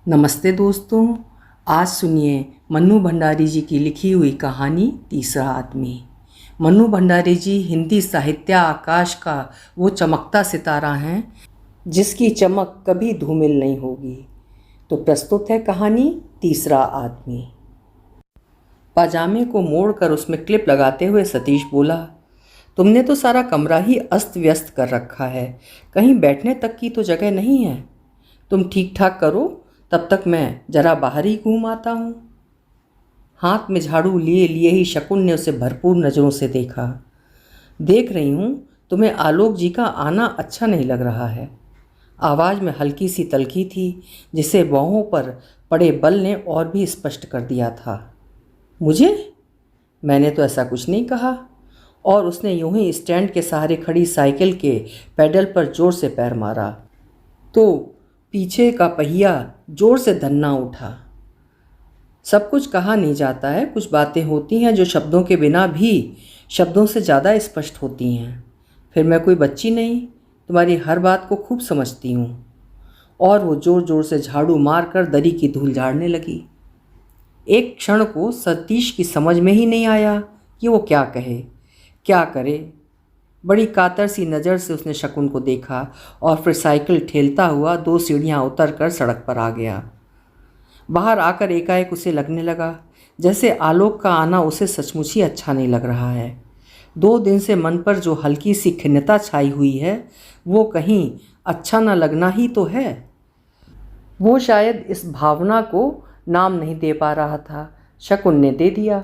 नमस्ते दोस्तों। आज सुनिए मन्नू भंडारी जी की लिखी हुई कहानी तीसरा आदमी। मन्नू भंडारी जी हिंदी साहित्य आकाश का वो चमकता सितारा हैं जिसकी चमक कभी धूमिल नहीं होगी। तो प्रस्तुत है कहानी तीसरा आदमी। पाजामे को मोड़कर उसमें क्लिप लगाते हुए सतीश बोला, तुमने तो सारा कमरा ही अस्त व्यस्त कर रखा है, कहीं बैठने तक की तो जगह नहीं है। तुम ठीक ठाक करो, तब तक मैं जरा बाहर ही घूम आता हूँ। हाथ में झाड़ू लिए लिए ही शकुन ने उसे भरपूर नज़रों से देखा। देख रही हूँ तुम्हें आलोक जी का आना अच्छा नहीं लग रहा है। आवाज़ में हल्की सी तल्खी थी जिसे बाहों पर पड़े बल ने और भी स्पष्ट कर दिया था। मुझे? मैंने तो ऐसा कुछ नहीं कहा। और उसने यूं ही स्टैंड के सहारे खड़ी साइकिल के पैडल पर जोर से पैर मारा तो पीछे का पहिया जोर से धन्ना उठा। सब कुछ कहा नहीं जाता है, कुछ बातें होती हैं जो शब्दों के बिना भी शब्दों से ज़्यादा स्पष्ट होती हैं। फिर मैं कोई बच्ची नहीं, तुम्हारी हर बात को खूब समझती हूँ। और वो ज़ोर ज़ोर से झाड़ू मार कर दरी की धूल झाड़ने लगी। एक क्षण को सतीश की समझ में ही नहीं आया कि वो क्या कहे, क्या करे। बड़ी कातर सी नज़र से उसने शकुन को देखा और फिर साइकिल ठेलता हुआ 2 सीढ़ियाँ उतर कर सड़क पर आ गया। बाहर आकर एकाएक उसे लगने लगा जैसे आलोक का आना उसे सचमुच ही अच्छा नहीं लग रहा है। 2 दिन से मन पर जो हल्की सी खिन्नता छाई हुई है वो कहीं अच्छा न लगना ही तो है। वो शायद इस भावना को नाम नहीं दे पा रहा था। शकुन ने दे दिया।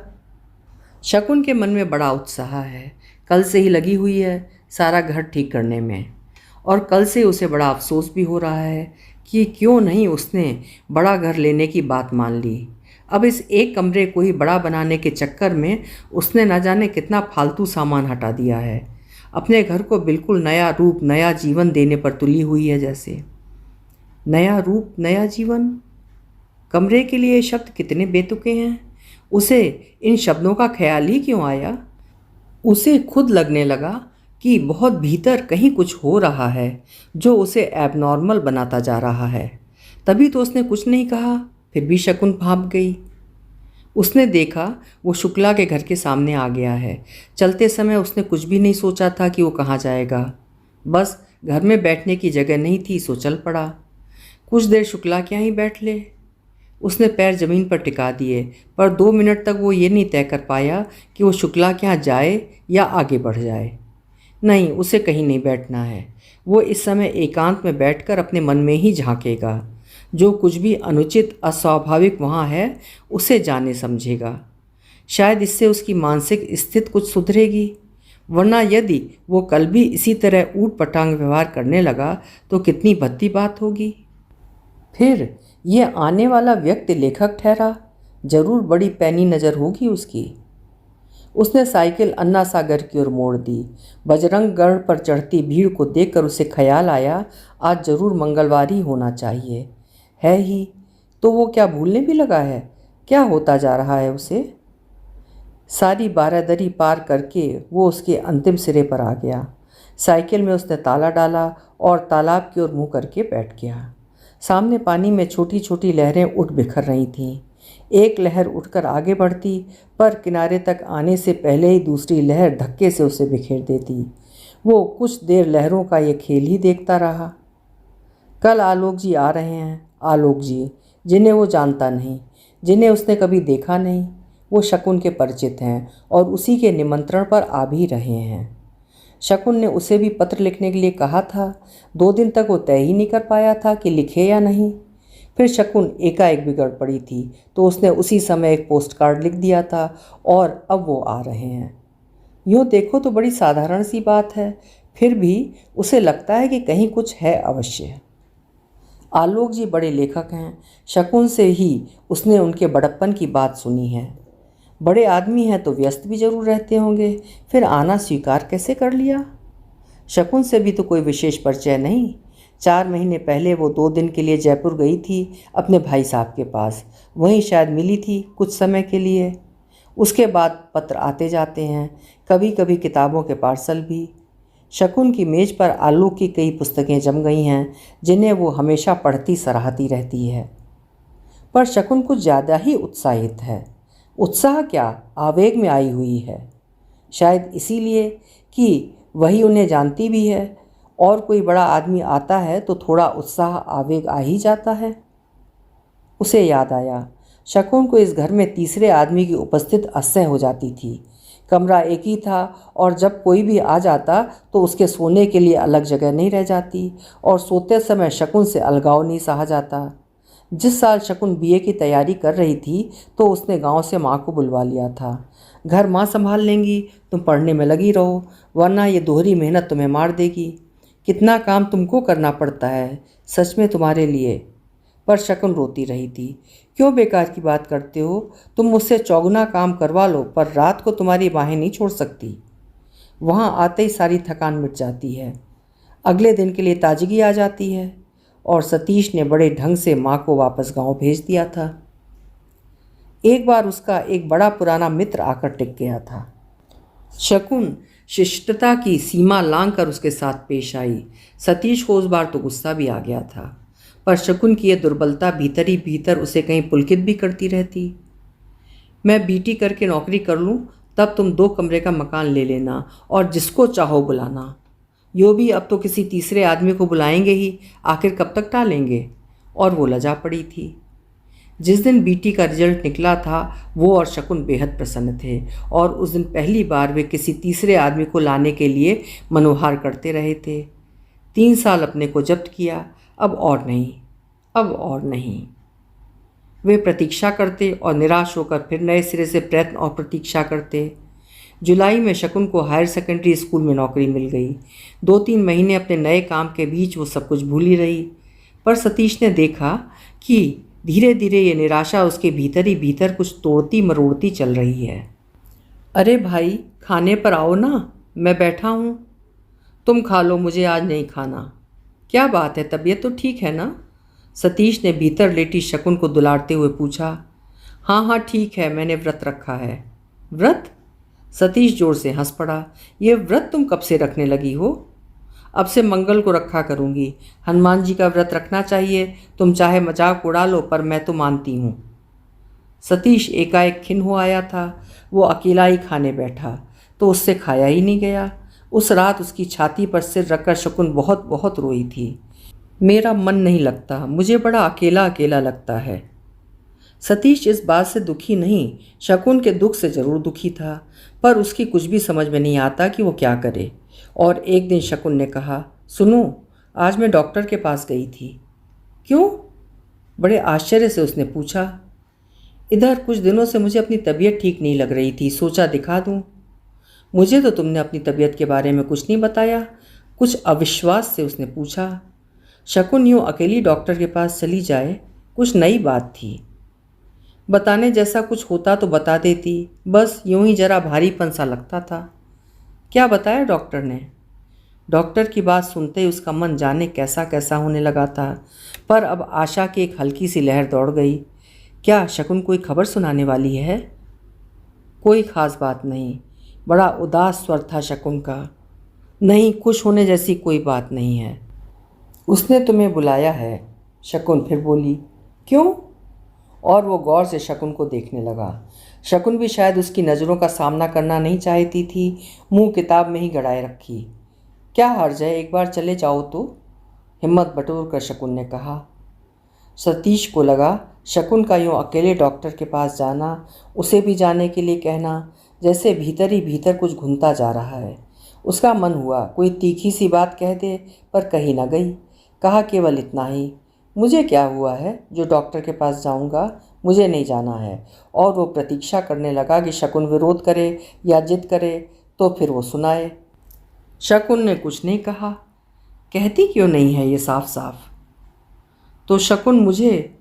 शकुन के मन में बड़ा उत्साह है, कल से ही लगी हुई है सारा घर ठीक करने में। और कल से उसे बड़ा अफसोस भी हो रहा है कि क्यों नहीं उसने बड़ा घर लेने की बात मान ली। अब इस एक कमरे को ही बड़ा बनाने के चक्कर में उसने न जाने कितना फालतू सामान हटा दिया है। अपने घर को बिल्कुल नया रूप नया जीवन देने पर तुली हुई है जैसे। नया रूप नया जीवन, कमरे के लिए शब्द कितने बेतुके हैं। उसे इन शब्दों का ख्याल ही क्यों आया। उसे खुद लगने लगा कि बहुत भीतर कहीं कुछ हो रहा है जो उसे एबनॉर्मल बनाता जा रहा है। तभी तो उसने कुछ नहीं कहा, फिर भी शकुन भाप गई। उसने देखा वो शुक्ला के घर के सामने आ गया है। चलते समय उसने कुछ भी नहीं सोचा था कि वो कहाँ जाएगा। बस घर में बैठने की जगह नहीं थी सो चल पड़ा। कुछ देर शुक्ला के यहाँ ही बैठ ले। उसने पैर जमीन पर टिका दिए, पर 2 मिनट तक वो ये नहीं तय कर पाया कि वो शुक्ला के यहाँ जाए या आगे बढ़ जाए। नहीं, उसे कहीं नहीं बैठना है। वो इस समय एकांत में बैठकर अपने मन में ही झांकेगा। जो कुछ भी अनुचित अस्वाभाविक वहाँ है उसे जाने समझेगा। शायद इससे उसकी मानसिक स्थिति कुछ सुधरेगी। वरना यदि वो कल भी इसी तरह ऊट पटांग व्यवहार करने लगा तो कितनी भद्दी बात होगी। फिर ये आने वाला व्यक्ति लेखक ठहरा, जरूर बड़ी पैनी नज़र होगी उसकी। उसने साइकिल अन्ना सागर की ओर मोड़ दी। बजरंगगढ़ पर चढ़ती भीड़ को देखकर उसे ख्याल आया, आज जरूर मंगलवार ही होना चाहिए। है ही तो वो क्या भूलने भी लगा है। क्या होता जा रहा है उसे। सारी बारादरी पार करके वो उसके अंतिम सिरे पर आ गया। साइकिल में उसने ताला डाला और तालाब की ओर मुँह करके बैठ गया। सामने पानी में छोटी छोटी लहरें उठ बिखर रही थीं। एक लहर उठकर आगे बढ़ती, पर किनारे तक आने से पहले ही दूसरी लहर धक्के से उसे बिखेर देती। वो कुछ देर लहरों का ये खेल ही देखता रहा। कल आलोक जी आ रहे हैं। आलोक जी जिन्हें वो जानता नहीं, जिन्हें उसने कभी देखा नहीं। वो शकुन के परिचित हैं और उसी के निमंत्रण पर आ भी रहे हैं। शकुन ने उसे भी पत्र लिखने के लिए कहा था। 2 दिन तक वो तय ही नहीं कर पाया था कि लिखे या नहीं। फिर शकुन एकाएक बिगड़ पड़ी थी तो उसने उसी समय एक पोस्ट कार्ड लिख दिया था और अब वो आ रहे हैं। यूँ देखो तो बड़ी साधारण सी बात है, फिर भी उसे लगता है कि कहीं कुछ है अवश्य। आलोक जी बड़े लेखक हैं। शकुन से ही उसने उनके बड़प्पन की बात सुनी है। बड़े आदमी हैं तो व्यस्त भी जरूर रहते होंगे, फिर आना स्वीकार कैसे कर लिया। शकुन से भी तो कोई विशेष परिचय नहीं। 4 महीने पहले वो 2 दिन के लिए जयपुर गई थी अपने भाई साहब के पास, वहीं शायद मिली थी कुछ समय के लिए। उसके बाद पत्र आते जाते हैं, कभी कभी किताबों के पार्सल भी। शकुन की मेज़ पर आलोक की कई पुस्तकें जम गई हैं जिन्हें वो हमेशा पढ़ती सराहती रहती है। पर शकुन कुछ ज़्यादा ही उत्साहित है। उत्साह क्या, आवेग में आई हुई है। शायद इसीलिए कि वही उन्हें जानती भी है, और कोई बड़ा आदमी आता है तो थोड़ा उत्साह आवेग आ ही जाता है। उसे याद आया, शकुन को इस घर में तीसरे आदमी की उपस्थित असह्य हो जाती थी। कमरा एक ही था और जब कोई भी आ जाता तो उसके सोने के लिए अलग जगह नहीं रह जाती, और सोते समय शकुन से अलगाव नहीं सहा जाता। जिस साल शकुन बीए की तैयारी कर रही थी तो उसने गांव से माँ को बुलवा लिया था। घर माँ संभाल लेंगी, तुम पढ़ने में लगी रहो, वरना ये दोहरी मेहनत तुम्हें मार देगी। कितना काम तुमको करना पड़ता है, सच में तुम्हारे लिए। पर शकुन रोती रही थी। क्यों बेकार की बात करते हो, तुम मुझसे चौगुना काम करवा लो, पर रात को तुम्हारी बाहें नहीं छोड़ सकती। वहाँ आते ही सारी थकान मिट जाती है, अगले दिन के लिए ताजगी आ जाती है। और सतीश ने बड़े ढंग से माँ को वापस गांव भेज दिया था। एक बार उसका एक बड़ा पुराना मित्र आकर टिक गया था। शकुन शिष्टता की सीमा लांघकर उसके साथ पेश आई। सतीश को उस बार तो गुस्सा भी आ गया था, पर शकुन की यह दुर्बलता भीतर ही भीतर उसे कहीं पुलकित भी करती रहती। मैं बीटी करके नौकरी कर लूँ, तब तुम 2 कमरे का मकान ले लेना और जिसको चाहो बुलाना। यो भी अब तो किसी तीसरे आदमी को बुलाएंगे ही, आखिर कब तक टालेंगे। और वो लजा पड़ी थी। जिस दिन बीटी का रिजल्ट निकला था वो और शकुन बेहद प्रसन्न थे, और उस दिन पहली बार वे किसी तीसरे आदमी को लाने के लिए मनोहार करते रहे थे। 3 साल अपने को जब्त किया, अब और नहीं, अब और नहीं। वे प्रतीक्षा करते और निराश होकर फिर नए सिरे से प्रयत्न और प्रतीक्षा करते। जुलाई में शकुन को हायर सेकेंडरी स्कूल में नौकरी मिल गई। 2-3 महीने अपने नए काम के बीच वो सब कुछ भूली रही, पर सतीश ने देखा कि धीरे धीरे ये निराशा उसके भीतर ही भीतर कुछ तोड़ती मरोड़ती चल रही है। अरे भाई, खाने पर आओ ना, मैं बैठा हूँ। तुम खा लो, मुझे आज नहीं खाना। क्या बात है, तबीयत तो ठीक है ना? सतीश ने भीतर लेटी शकुन को दुलारते हुए पूछा। हाँ हाँ ठीक है, मैंने व्रत रखा है। व्रत? सतीश जोर से हंस पड़ा। ये व्रत तुम कब से रखने लगी हो? अब से मंगल को रखा करूँगी। हनुमान जी का व्रत रखना चाहिए, तुम चाहे मजाक उड़ा लो, पर मैं तो मानती हूँ। सतीश एकाएक खिन्न हो आया था। वो अकेला ही खाने बैठा तो उससे खाया ही नहीं गया। उस रात उसकी छाती पर सिर रखकर शकुन बहुत बहुत रोई थी। मेरा मन नहीं लगता, मुझे बड़ा अकेला अकेला लगता है। सतीश इस बात से दुखी नहीं, शकुन के दुख से ज़रूर दुखी था, पर उसकी कुछ भी समझ में नहीं आता कि वो क्या करे। और एक दिन शकुन ने कहा, सुनो, आज मैं डॉक्टर के पास गई थी। क्यों? बड़े आश्चर्य से उसने पूछा। इधर कुछ दिनों से मुझे अपनी तबीयत ठीक नहीं लग रही थी, सोचा दिखा दूँ। मुझे तो तुमने अपनी तबीयत के बारे में कुछ नहीं बताया, कुछ अविश्वास से उसने पूछा। शकुन यूँ अकेली डॉक्टर के पास चली जाए, कुछ नई बात थी। बताने जैसा कुछ होता तो बता देती, बस यूं ही जरा भारीपन सा लगता था। क्या बताया डॉक्टर ने? डॉक्टर की बात सुनते ही उसका मन जाने कैसा कैसा होने लगा था, पर अब आशा की एक हल्की सी लहर दौड़ गई। क्या शकुन कोई खबर सुनाने वाली है? कोई ख़ास बात नहीं। बड़ा उदास स्वर था शकुन का। नहीं, खुश होने जैसी कोई बात नहीं है। उसने तुम्हें बुलाया है, शकुन फिर बोली। क्यों? और वो गौर से शकुन को देखने लगा। शकुन भी शायद उसकी नज़रों का सामना करना नहीं चाहती थी, मुंह किताब में ही गड़ाए रखी। क्या हर्ज है, एक बार चले जाओ तो, हिम्मत बटोर कर शकुन ने कहा। सतीश को लगा शकुन का यूँ अकेले डॉक्टर के पास जाना, उसे भी जाने के लिए कहना, जैसे भीतर ही भीतर कुछ घुनता जा रहा है। उसका मन हुआ कोई तीखी सी बात कह दे, पर कही न गई। कहा केवल इतना ही, मुझे क्या हुआ है जो डॉक्टर के पास जाऊंगा, मुझे नहीं जाना है। और वो प्रतीक्षा करने लगा कि शकुन विरोध करे या जिद करे तो फिर वो सुनाए। शकुन ने कुछ नहीं कहा। कहती क्यों नहीं है ये साफ साफ? तो शकुन, मुझे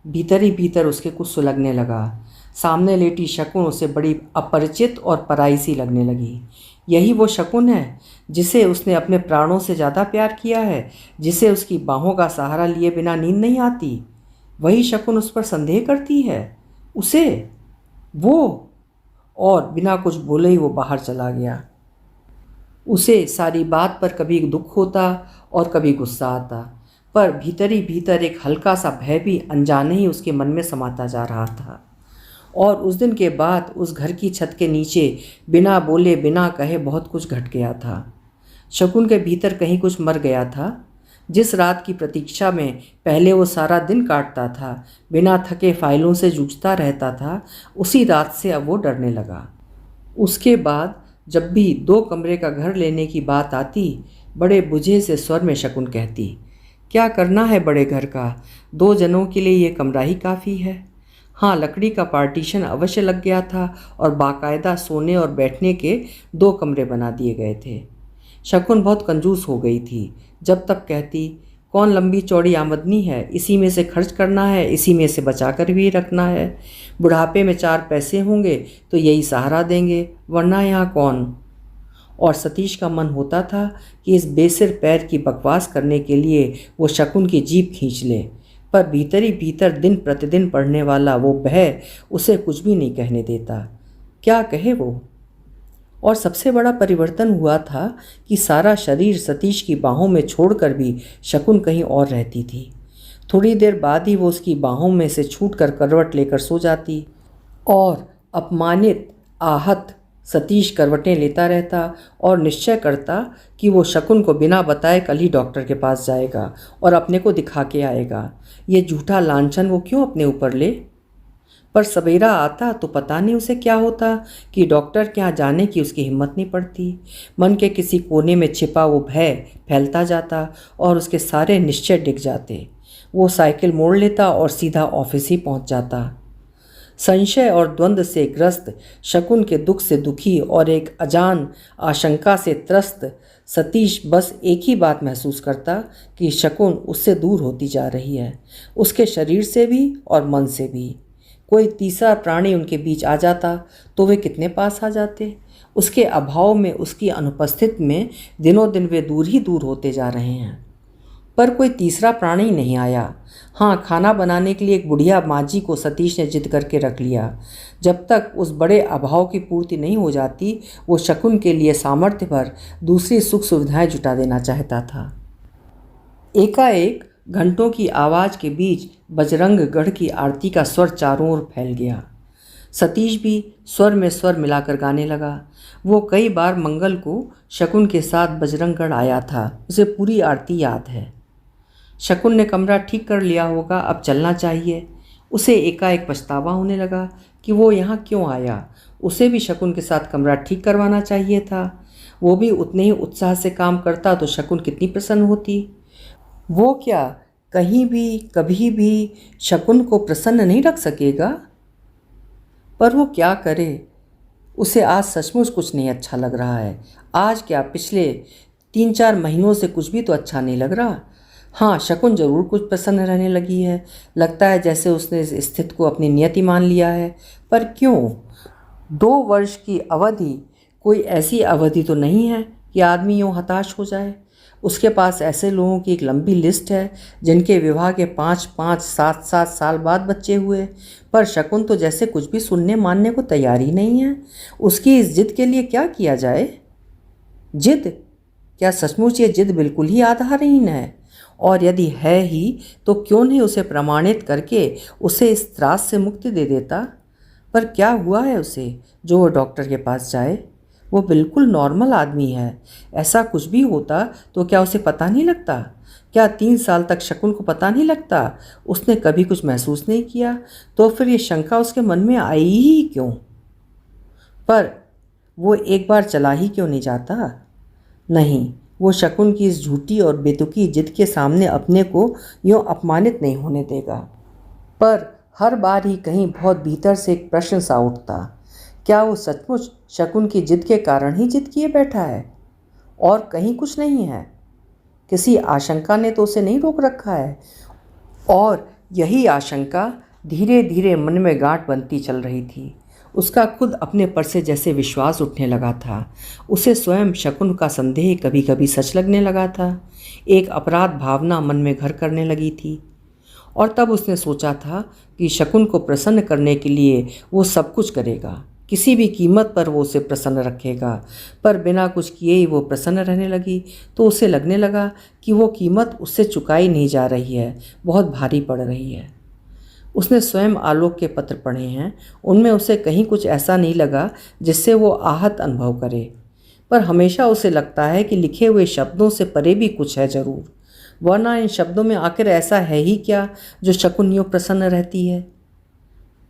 भीतर ही भीतर उसके कुछ सुलगने लगा। सामने लेटी शकुन उसे बड़ी अपरिचित और पराई सी लगने लगी। यही वो शकुन है जिसे उसने अपने प्राणों से ज़्यादा प्यार किया है, जिसे उसकी बाहों का सहारा लिए बिना नींद नहीं आती। वही शकुन उस पर संदेह करती है, उसे, वो। और बिना कुछ बोले ही वो बाहर चला गया। उसे सारी बात पर कभी दुख होता और कभी गुस्सा आता, पर भीतर ही भीतर एक हल्का सा भय भी अनजाने ही उसके मन में समाता जा रहा था। और उस दिन के बाद उस घर की छत के नीचे बिना बोले बिना कहे बहुत कुछ घट गया था। शकुन के भीतर कहीं कुछ मर गया था। जिस रात की प्रतीक्षा में पहले वो सारा दिन काटता था, बिना थके फाइलों से जूझता रहता था, उसी रात से अब वो डरने लगा। उसके बाद जब भी 2 कमरे का घर लेने की बात आती, बड़े बुझे से स्वर में शकुन कहती, क्या करना है बड़े घर का, 2 जनों के लिए ये कमरा ही काफ़ी है। हाँ, लकड़ी का पार्टीशन अवश्य लग गया था और बाकायदा सोने और बैठने के 2 कमरे बना दिए गए थे। शकुन बहुत कंजूस हो गई थी। जब तक कहती, कौन लंबी चौड़ी आमदनी है, इसी में से खर्च करना है, इसी में से बचा कर भी रखना है। बुढ़ापे में 4 पैसे होंगे तो यही सहारा देंगे, वरना यहाँ कौन। और सतीश का मन होता था कि इस बेसिर पैर की बकवास करने के लिए वो शकुन की जीभ खींच ले, पर भीतर ही भीतर दिन प्रतिदिन बढ़ने वाला वो भय उसे कुछ भी नहीं कहने देता। क्या कहे वो। और सबसे बड़ा परिवर्तन हुआ था कि सारा शरीर सतीश की बाहों में छोड़कर भी शकुन कहीं और रहती थी। थोड़ी देर बाद ही वो उसकी बाहों में से छूटकर करवट लेकर सो जाती और अपमानित आहत सतीश करवटें लेता रहता और निश्चय करता कि वो शकुन को बिना बताए कल ही डॉक्टर के पास जाएगा और अपने को दिखा के आएगा। ये झूठा लांछन वो क्यों अपने ऊपर ले। पर सवेरा आता तो पता नहीं उसे क्या होता कि डॉक्टर के यहाँ जाने की उसकी हिम्मत नहीं पड़ती। मन के किसी कोने में छिपा वो भय फैलता जाता और उसके सारे निश्चय डिग जाते। वो साइकिल मोड़ लेता और सीधा ऑफिस ही पहुँच जाता। संशय और द्वंद्व से ग्रस्त, शकुन के दुख से दुखी और एक अजान आशंका से त्रस्त सतीश बस एक ही बात महसूस करता कि शकुन उससे दूर होती जा रही है, उसके शरीर से भी और मन से भी। कोई तीसरा प्राणी उनके बीच आ जाता तो वे कितने पास आ जाते। उसके अभाव में, उसकी अनुपस्थिति में दिनों दिन वे दूर ही दूर होते जा रहे हैं। पर कोई तीसरा प्राणी नहीं आया। हाँ, खाना बनाने के लिए एक बुढ़िया माँजी को सतीश ने जिद करके रख लिया। जब तक उस बड़े अभाव की पूर्ति नहीं हो जाती, वो शकुन के लिए सामर्थ्य भर दूसरी सुख सुविधाएं जुटा देना चाहता था। एकाएक घंटों की आवाज़ के बीच बजरंगगढ़ की आरती का स्वर चारों ओर फैल गया। सतीश भी स्वर में स्वर मिलाकर गाने लगा। वो कई बार मंगल को शकुन के साथ बजरंगगढ़ आया था, उसे पूरी आरती याद है। शकुन ने कमरा ठीक कर लिया होगा, अब चलना चाहिए। उसे एकाएक पछतावा होने लगा कि वो यहाँ क्यों आया। उसे भी शकुन के साथ कमरा ठीक करवाना चाहिए था। वो भी उतने ही उत्साह से काम करता तो शकुन कितनी प्रसन्न होती। वो क्या कहीं भी कभी भी शकुन को प्रसन्न नहीं रख सकेगा। पर वो क्या करे। उसे आज सचमुच कुछ नहीं अच्छा लग रहा है। आज क्या, पिछले 3-4 महीनों से कुछ भी तो अच्छा नहीं लग रहा। हाँ, शकुन जरूर कुछ प्रसन्न रहने लगी है। लगता है जैसे उसने इस स्थिति को अपनी नियति मान लिया है। पर क्यों। 2 वर्ष की अवधि कोई ऐसी अवधि तो नहीं है कि आदमी यूँ हताश हो जाए। उसके पास ऐसे लोगों की एक लंबी लिस्ट है जिनके विवाह के 5-5, 7-7 साल बाद बच्चे हुए। पर शकुन तो जैसे कुछ भी सुनने मानने को तैयार ही नहीं है। उसकी इस जिद के लिए क्या किया जाए। जिद क्या सचमुच ये जिद बिल्कुल ही आधारहीन है। और यदि है ही तो क्यों नहीं उसे प्रमाणित करके उसे इस त्रास से मुक्ति दे देता। पर क्या हुआ है उसे जो वो डॉक्टर के पास जाए। वो बिल्कुल नॉर्मल आदमी है। ऐसा कुछ भी होता तो क्या उसे पता नहीं लगता। क्या 3 साल तक शकुन को पता नहीं लगता। उसने कभी कुछ महसूस नहीं किया। तो फिर ये शंका उसके मन में आई ही क्यों। पर वो एक बार चला ही क्यों नहीं जाता। नहीं, वो शकुन की इस झूठी और बेतुकी जिद के सामने अपने को यूँ अपमानित नहीं होने देगा। पर हर बार ही कहीं बहुत भीतर से एक प्रश्न सा उठता, क्या वो सचमुच शकुन की जिद के कारण ही जिद किए बैठा है और कहीं कुछ नहीं है। किसी आशंका ने तो उसे नहीं रोक रखा है। और यही आशंका धीरे धीरे मन में गांठ बनती चल रही थी। उसका खुद अपने पर से जैसे विश्वास उठने लगा था। उसे स्वयं शकुन का संदेह कभी कभी सच लगने लगा था। एक अपराध भावना मन में घर करने लगी थी। और तब उसने सोचा था कि शकुन को प्रसन्न करने के लिए वो सब कुछ करेगा। किसी भी कीमत पर वो उसे प्रसन्न रखेगा। पर बिना कुछ किए ही वो प्रसन्न रहने लगी तो उसे लगने लगा कि वो कीमत उससे चुकाई नहीं जा रही है, बहुत भारी पड़ रही है। उसने स्वयं आलोक के पत्र पढ़े हैं, उनमें उसे कहीं कुछ ऐसा नहीं लगा जिससे वो आहत अनुभव करे। पर हमेशा उसे लगता है कि लिखे हुए शब्दों से परे भी कुछ है जरूर, वरना इन शब्दों में आखिर ऐसा है ही क्या जो शकुन यूँ प्रसन्न रहती है।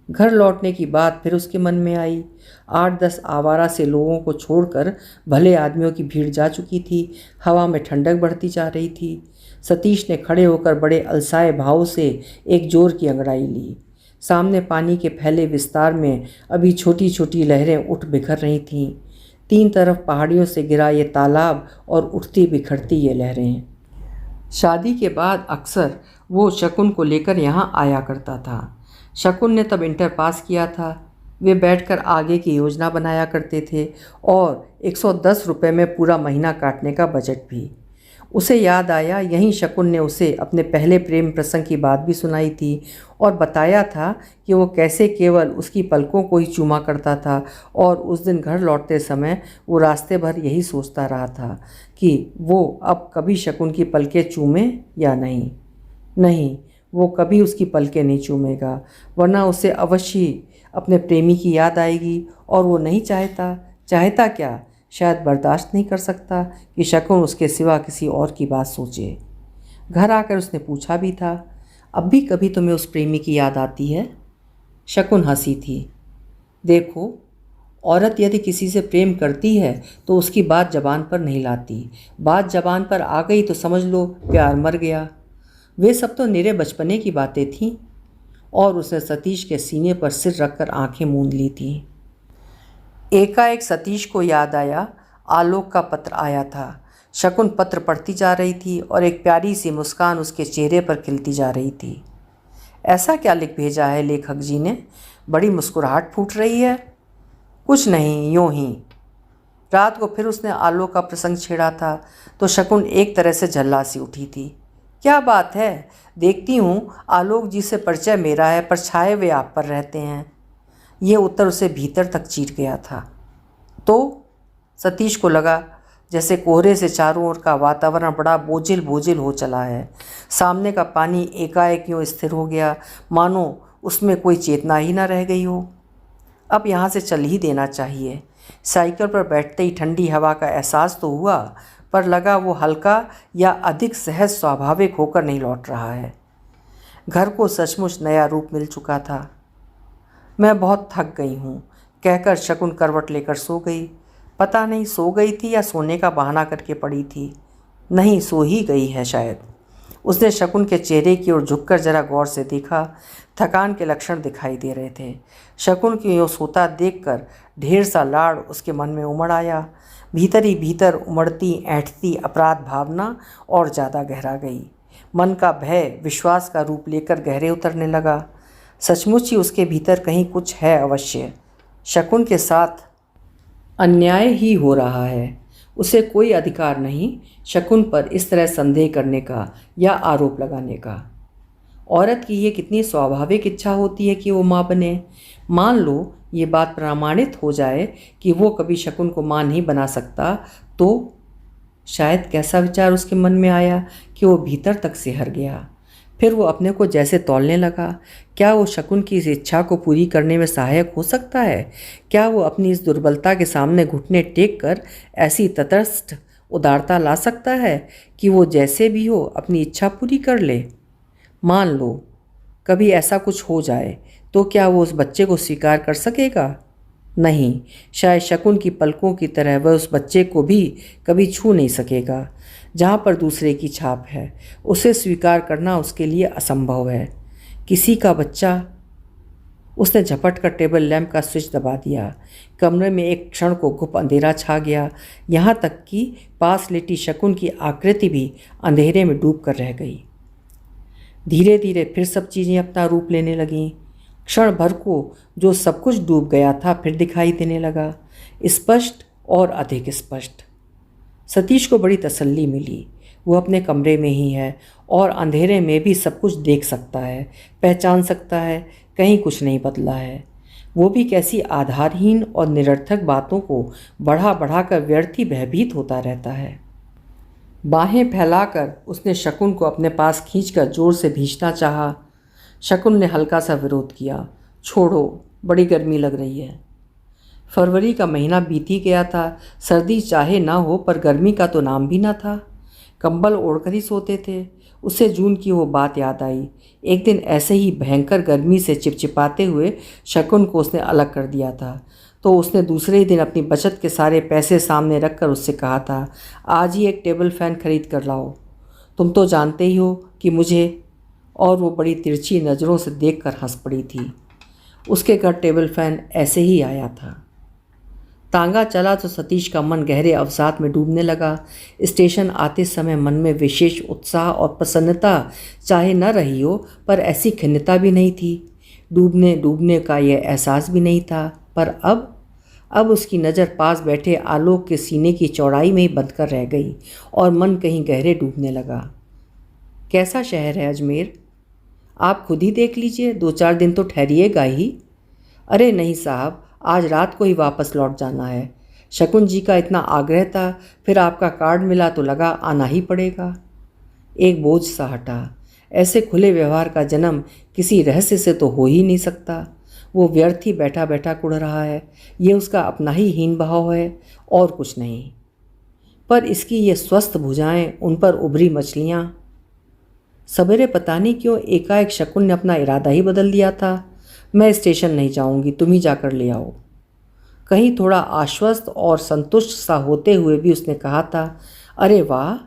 घर लौटने की बात फिर उसके मन में आई। 8-10 आवारा से लोगों को छोड़कर भले आदमियों की भीड़ जा चुकी थी। हवा में ठंडक बढ़ती जा रही थी। सतीश ने खड़े होकर बड़े अलसाए भाव से एक जोर की अंगड़ाई ली। सामने पानी के फैले विस्तार में अभी छोटी छोटी लहरें उठ बिखर रही थीं। 3 तरफ पहाड़ियों से गिरा ये तालाब और उठती बिखरती ये लहरें। शादी के बाद अक्सर वो शकुन को लेकर यहाँ आया करता था। शकुन ने तब इंटर पास किया था। वे बैठकर आगे की योजना बनाया करते थे और 110 रुपये में पूरा महीना काटने का बजट भी। उसे याद आया, यहीं शकुन ने उसे अपने पहले प्रेम प्रसंग की बात भी सुनाई थी और बताया था कि वो कैसे केवल उसकी पलकों को ही चूमा करता था और उस दिन घर लौटते समय वो रास्ते भर यही सोचता रहा था कि वो अब कभी शकुन की पलकें चूमे या नहीं। नहीं, वो कभी उसकी पलकें नहीं चूमेगा, वरना उसे अवश्य अपने प्रेमी की याद आएगी और वो नहीं चाहता क्या, शायद बर्दाश्त नहीं कर सकता कि शकुन उसके सिवा किसी और की बात सोचे। घर आकर उसने पूछा भी था, अब भी कभी तुम्हें उस प्रेमी की याद आती है? शकुन हंसी थी। देखो, औरत यदि किसी से प्रेम करती है तो उसकी बात जबान पर नहीं लाती। बात जबान पर आ गई तो समझ लो प्यार मर गया। वे सब तो निरे बचपने की बातें थीं। और उसने सतीश के सीने पर सिर रखकर आंखें मूंद ली थीं। एकाएक सतीश को याद आया, आलोक का पत्र आया था। शकुन पत्र पढ़ती जा रही थी और एक प्यारी सी मुस्कान उसके चेहरे पर खिलती जा रही थी। ऐसा क्या लिख भेजा है लेखक जी ने? बड़ी मुस्कुराहट फूट रही है। कुछ नहीं, यूँ ही। रात को फिर उसने आलोक का प्रसंग छेड़ा था तो शकुन एक तरह से झल्ला सी उठी थी। क्या बात है? देखती हूँ आलोक जी से परिचय मेरा है पर छाए वे आप पर रहते हैं। ये उत्तर उसे भीतर तक चीर गया था। तो सतीश को लगा जैसे कोहरे से चारों ओर का वातावरण बड़ा बोझिल बोझिल हो चला है। सामने का पानी एकाएक यूँ स्थिर हो गया, मानो उसमें कोई चेतना ही ना रह गई हो। अब यहाँ से चल ही देना चाहिए। साइकिल पर बैठते ही ठंडी हवा का एहसास तो हुआ, पर लगा वो हल्का या अधिक सहज स्वाभाविक होकर नहीं लौट रहा है। घर को सचमुच नया रूप मिल चुका था। मैं बहुत थक गई हूँ, कहकर शकुन करवट लेकर सो गई। पता नहीं सो गई थी या सोने का बहाना करके पड़ी थी। नहीं, सो ही गई है शायद। उसने शकुन के चेहरे की ओर झुककर जरा गौर से देखा। थकान के लक्षण दिखाई दे रहे थे। शकुन की यूँ सोता देखकर ढेर सा लाड़ उसके मन में उमड़ आया। भीतर ही भीतर उमड़ती ऐंठती अपराध भावना और ज़्यादा गहरा गई। मन का भय विश्वास का रूप लेकर गहरे उतरने लगा। सचमुच ही उसके भीतर कहीं कुछ है अवश्य। शकुन के साथ अन्याय ही हो रहा है। उसे कोई अधिकार नहीं शकुन पर इस तरह संदेह करने का या आरोप लगाने का। औरत की ये कितनी स्वाभाविक इच्छा होती है कि वो माँ बने। मान लो ये बात प्रमाणित हो जाए कि वो कभी शकुन को माँ नहीं बना सकता तो शायद कैसा विचार उसके मन में आया कि वो भीतर तक सिहर गया। फिर वो अपने को जैसे तौलने लगा। क्या वो शकुन की इस इच्छा को पूरी करने में सहायक हो सकता है? क्या वो अपनी इस दुर्बलता के सामने घुटने टेक कर ऐसी तटस्थ उदारता ला सकता है कि वो जैसे भी हो अपनी इच्छा पूरी कर ले? मान लो कभी ऐसा कुछ हो जाए तो क्या वो उस बच्चे को स्वीकार कर सकेगा? नहीं, शायद शकुन की पलकों की तरह वह उस बच्चे को भी कभी छू नहीं सकेगा। जहाँ पर दूसरे की छाप है उसे स्वीकार करना उसके लिए असंभव है। किसी का बच्चा। उसने झपट कर टेबल लैंप का स्विच दबा दिया। कमरे में एक क्षण को घुप अंधेरा छा गया। यहाँ तक कि पास लेटी शकुन की आकृति भी अंधेरे में डूब कर रह गई। धीरे धीरे फिर सब चीज़ें अपना रूप लेने लगीं। क्षण भर को जो सब कुछ डूब गया था फिर दिखाई देने लगा, स्पष्ट और अधिक स्पष्ट। सतीश को बड़ी तसल्ली मिली। वो अपने कमरे में ही है और अंधेरे में भी सब कुछ देख सकता है, पहचान सकता है, कहीं कुछ नहीं बदला है। वो भी कैसी आधारहीन और निरर्थक बातों को बढ़ा बढ़ा कर व्यर्थ ही भयभीत होता रहता है। बाहें फैलाकर उसने शकुन को अपने पास खींचकर जोर से भींचना चाहा। शकुन ने हल्का सा विरोध किया। छोड़ो, बड़ी गर्मी लग रही है। फरवरी का महीना बीत ही गया था। सर्दी चाहे ना हो पर गर्मी का तो नाम भी ना था। कंबल ओढ़कर ही सोते थे। उसे जून की वो बात याद आई। एक दिन ऐसे ही भयंकर गर्मी से चिपचिपाते हुए शकुन को उसने अलग कर दिया था, तो उसने दूसरे ही दिन अपनी बचत के सारे पैसे सामने रखकर उससे कहा था, आज ही एक टेबल फ़ैन खरीद कर लाओ। तुम तो जानते ही हो कि मुझे। और वो बड़ी तिरछी नज़रों से देखकर हंस पड़ी थी। उसके घर टेबल फ़ैन ऐसे ही आया था। तांगा चला तो सतीश का मन गहरे अवसाद में डूबने लगा। स्टेशन आते समय मन में विशेष उत्साह और प्रसन्नता चाहे न रही हो, पर ऐसी खिन्नता भी नहीं थी। डूबने डूबने का यह एहसास भी नहीं था। पर अब उसकी नज़र पास बैठे आलोक के सीने की चौड़ाई में ही बंद कर रह गई और मन कहीं गहरे डूबने लगा। कैसा शहर है अजमेर? आप खुद ही देख लीजिए, 2-4 दिन तो ठहरिएगा ही। अरे नहीं साहब, आज रात को ही वापस लौट जाना है। शकुन जी का इतना आग्रह था, फिर आपका कार्ड मिला तो लगा आना ही पड़ेगा। एक बोझ सा हटा। ऐसे खुले व्यवहार का जन्म किसी रहस्य से तो हो ही नहीं सकता। वो व्यर्थ ही बैठा बैठा कुढ़ रहा है। ये उसका अपना ही हीन भाव है और कुछ नहीं। पर इसकी ये स्वस्थ भुजाएं, उन पर उभरी मछलियाँ। सवेरे पता नहीं क्यों एकाएक शकुन ने अपना इरादा ही बदल दिया था। मैं स्टेशन नहीं जाऊंगी, तुम ही जाकर ले आओ। कहीं थोड़ा आश्वस्त और संतुष्ट सा होते हुए भी उसने कहा था, अरे वाह,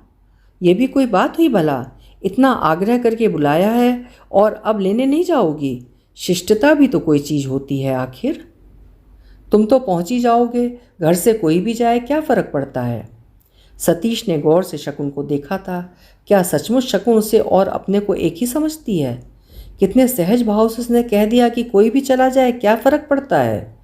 ये भी कोई बात हुई भला? इतना आग्रह करके बुलाया है और अब लेने नहीं जाओगी? शिष्टता भी तो कोई चीज़ होती है आखिर। तुम तो पहुंच ही जाओगे, घर से कोई भी जाए क्या फ़र्क पड़ता है। सतीश ने गौर से शकुन को देखा था। क्या सचमुच शकुन उसे और अपने को एक ही समझती है? कितने सहज भाव से उसने कह दिया कि कोई भी चला जाए, क्या फ़र्क पड़ता है।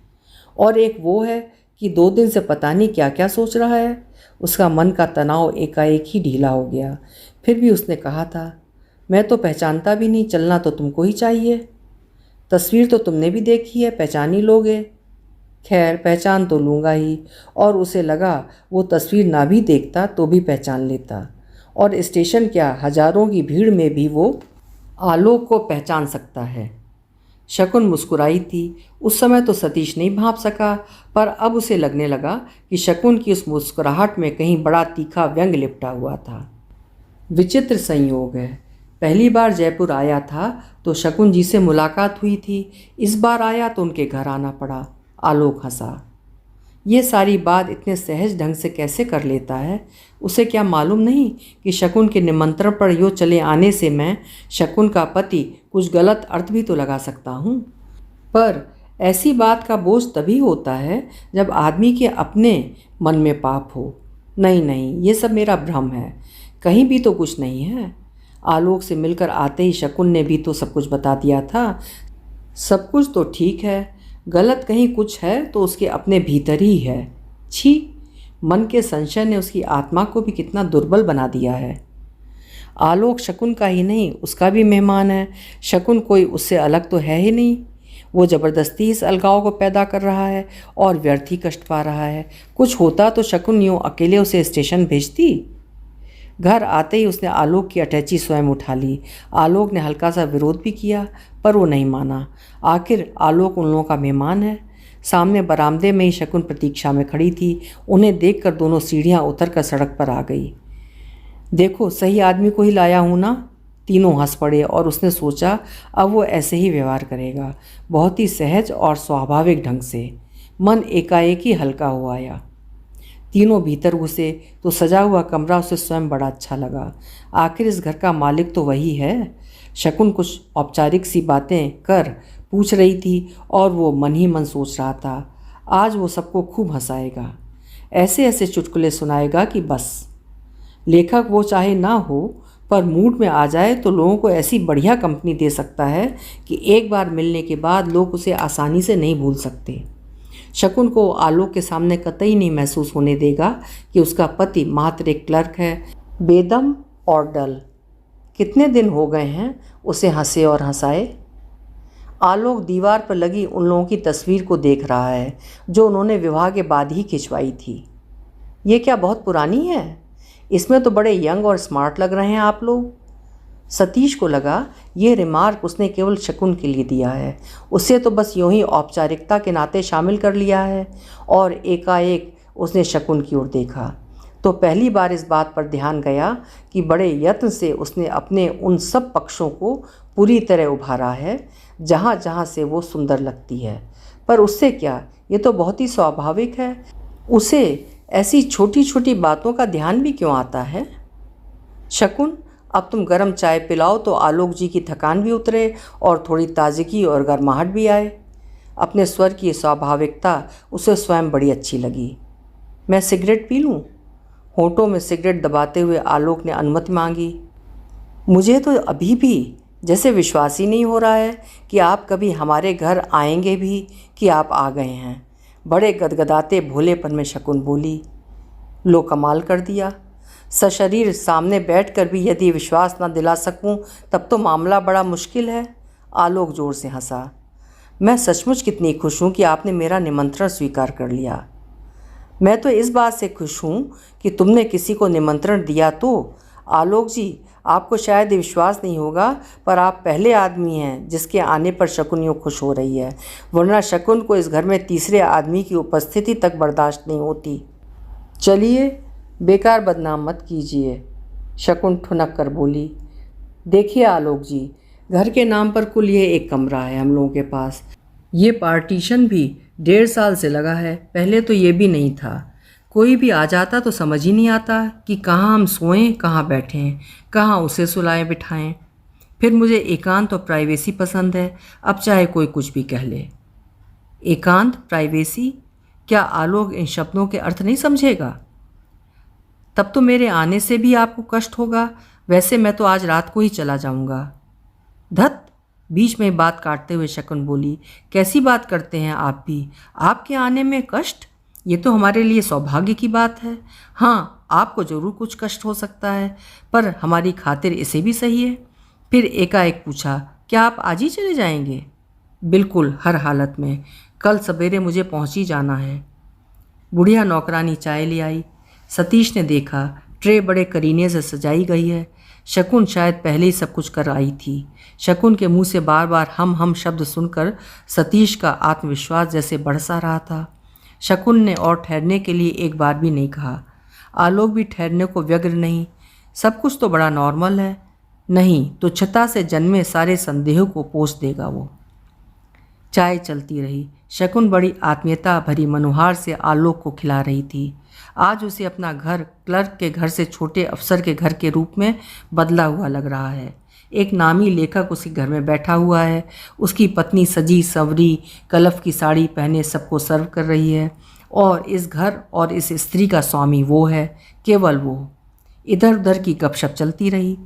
और एक वो है कि 2 दिन से पता नहीं क्या क्या सोच रहा है। उसका मन का तनाव एकाएक ही ढीला हो गया। फिर भी उसने कहा था, मैं तो पहचानता भी नहीं, चलना तो तुमको ही चाहिए। तस्वीर तो तुमने भी देखी है, पहचान ही लोगे। खैर, पहचान तो लूँगा ही। और उसे लगा वो तस्वीर ना भी देखता तो भी पहचान लेता। और स्टेशन क्या, हजारों की भीड़ में भी वो आलोक को पहचान सकता है। शकुन मुस्कुराई थी। उस समय तो सतीश नहीं भांप सका, पर अब उसे लगने लगा कि शकुन की उस मुस्कुराहट में कहीं बड़ा तीखा व्यंग लिपटा हुआ था। विचित्र संयोग है, पहली बार जयपुर आया था तो शकुन जी से मुलाकात हुई थी। इस बार आया तो उनके घर आना पड़ा। आलोक हंसा। ये सारी बात इतने सहज ढंग से कैसे कर लेता है? उसे क्या मालूम नहीं कि शकुन के निमंत्रण पर यूँ चले आने से मैं, शकुन का पति, कुछ गलत अर्थ भी तो लगा सकता हूँ। पर ऐसी बात का बोझ तभी होता है जब आदमी के अपने मन में पाप हो। नहीं नहीं, ये सब मेरा भ्रम है, कहीं भी तो कुछ नहीं है। आलोक से मिलकर आते ही शकुन ने भी तो सब कुछ बता दिया था। सब कुछ तो ठीक है, गलत कहीं कुछ है तो उसके अपने भीतर ही है। छी, मन के संशय ने उसकी आत्मा को भी कितना दुर्बल बना दिया है। आलोक शकुन का ही नहीं, उसका भी मेहमान है। शकुन कोई उससे अलग तो है ही नहीं। वो ज़बरदस्ती इस अलगाव को पैदा कर रहा है और व्यर्थ ही कष्ट पा रहा है। कुछ होता तो शकुन यूँ अकेले उसे स्टेशन भेजती। घर आते ही उसने आलोक की अटैची स्वयं उठा ली। आलोक ने हल्का सा विरोध भी किया, पर वो नहीं माना। आखिर आलोक उन लोगों का मेहमान है। सामने बरामदे में ही शकुन प्रतीक्षा में खड़ी थी। उन्हें देखकर दोनों सीढ़ियाँ उतरकर सड़क पर आ गई। देखो, सही आदमी को ही लाया हूँ ना? तीनों हंस पड़े और उसने सोचा अब वो ऐसे ही व्यवहार करेगा, बहुत ही सहज और स्वाभाविक ढंग से। मन एकाएक ही हल्का हो आया। तीनों भीतर घुसे तो सजा हुआ कमरा उसे स्वयं बड़ा अच्छा लगा। आखिर इस घर का मालिक तो वही है। शकुन कुछ औपचारिक सी बातें कर पूछ रही थी और वो मन ही मन सोच रहा था, आज वो सबको खूब हंसाएगा, ऐसे ऐसे चुटकुले सुनाएगा कि बस। लेखक वो चाहे ना हो, पर मूड में आ जाए तो लोगों को ऐसी बढ़िया कंपनी दे सकता है कि एक बार मिलने के बाद लोग उसे आसानी से नहीं भूल सकते। शकुन को आलोक के सामने कतई नहीं महसूस होने देगा कि उसका पति मात्र एक क्लर्क है, बेदम और डल। कितने दिन हो गए हैं उसे हंसे और हंसाए। आलोक दीवार पर लगी उन लोगों की तस्वीर को देख रहा है जो उन्होंने विवाह के बाद ही खिंचवाई थी। ये क्या बहुत पुरानी है? इसमें तो बड़े यंग और स्मार्ट लग रहे हैं आप लोग। सतीश को लगा ये रिमार्क उसने केवल शकुन के लिए दिया है, उसे तो बस यूं ही औपचारिकता के नाते शामिल कर लिया है। और एकाएक उसने शकुन की ओर देखा तो पहली बार इस बात पर ध्यान गया कि बड़े यत्न से उसने अपने उन सब पक्षों को पूरी तरह उभारा है जहाँ जहाँ से वो सुंदर लगती है। पर उससे क्या, ये तो बहुत ही स्वाभाविक है। उसे ऐसी छोटी छोटी बातों का ध्यान भी क्यों आता है? शकुन, अब तुम गर्म चाय पिलाओ तो आलोक जी की थकान भी उतरे और थोड़ी ताजगी और गर्माहट भी आए। अपने स्वर की स्वाभाविकता उसे स्वयं बड़ी अच्छी लगी। मैं सिगरेट पी लूँ? होठों में सिगरेट दबाते हुए आलोक ने अनुमति मांगी। मुझे तो अभी भी जैसे विश्वास ही नहीं हो रहा है कि आप कभी हमारे घर आएंगे भी कि आप आ गए हैं। बड़े गदगदाते भोलेपन में शकुन बोली। लो, कमाल कर दिया। सशरीर सामने बैठकर भी यदि विश्वास न दिला सकूं तब तो मामला बड़ा मुश्किल है। आलोक जोर से हंसा। मैं सचमुच कितनी खुश हूं कि आपने मेरा निमंत्रण स्वीकार कर लिया। मैं तो इस बात से खुश हूं कि तुमने किसी को निमंत्रण दिया तो। आलोक जी, आपको शायद विश्वास नहीं होगा पर आप पहले आदमी हैं जिसके आने पर शकुन यूँ खुश हो रही है, वरना शकुन को इस घर में तीसरे आदमी की उपस्थिति तक बर्दाश्त नहीं होती। चलिए, बेकार बदनाम मत कीजिए, शकुन ठुनक कर बोली। देखिए आलोक जी, घर के नाम पर कुल ये एक कमरा है हम लोगों के पास। ये पार्टीशन भी 1.5 साल से लगा है, पहले तो ये भी नहीं था। कोई भी आ जाता तो समझ ही नहीं आता कि कहाँ हम सोएं, कहाँ बैठें, कहाँ उसे सुलाएं बिठाएं। फिर मुझे एकांत और प्राइवेसी पसंद है, अब चाहे कोई कुछ भी कह ले। एकांत, प्राइवेसी, क्या आलोक इन शब्दों के अर्थ नहीं समझेगा? तब तो मेरे आने से भी आपको कष्ट होगा। वैसे मैं तो आज रात को ही चला जाऊंगा। धत, बीच में बात काटते हुए शकुन बोली। कैसी बात करते हैं आप भी? आपके आने में कष्ट? ये तो हमारे लिए सौभाग्य की बात है। हाँ, आपको ज़रूर कुछ कष्ट हो सकता है, पर हमारी खातिर इसे भी सही है। फिर एकाएक पूछा, क्या आप आज ही चले जाएंगे? बिल्कुल, हर हालत में। कल सवेरे मुझे पहुंच ही जाना है। बुढ़िया नौकरानी चाय ले आई। सतीश ने देखा ट्रे बड़े करीने से सजाई गई है। शकुन शायद पहले ही सब कुछ कर आई थी। शकुन के मुंह से बार बार हम शब्द सुनकर सतीश का आत्मविश्वास जैसे बढ़ सा रहा था। शकुन ने और ठहरने के लिए एक बार भी नहीं कहा। आलोक भी ठहरने को व्यग्र नहीं। सब कुछ तो बड़ा नॉर्मल है, नहीं तो छता से जन्मे सारे संदेहों को पोंछ देगा वो। चाय चलती रही। शकुन बड़ी आत्मीयता भरी मनोहार से आलोक को खिला रही थी। आज उसे अपना घर क्लर्क के घर से छोटे अफसर के घर के रूप में बदला हुआ लग रहा है। एक नामी लेखक उसके घर में बैठा हुआ है। उसकी पत्नी सजी संवरी कलफ की साड़ी पहने सबको सर्व कर रही है और इस घर और इस स्त्री का स्वामी वो है, केवल वो। इधर उधर की गपशप चलती रही।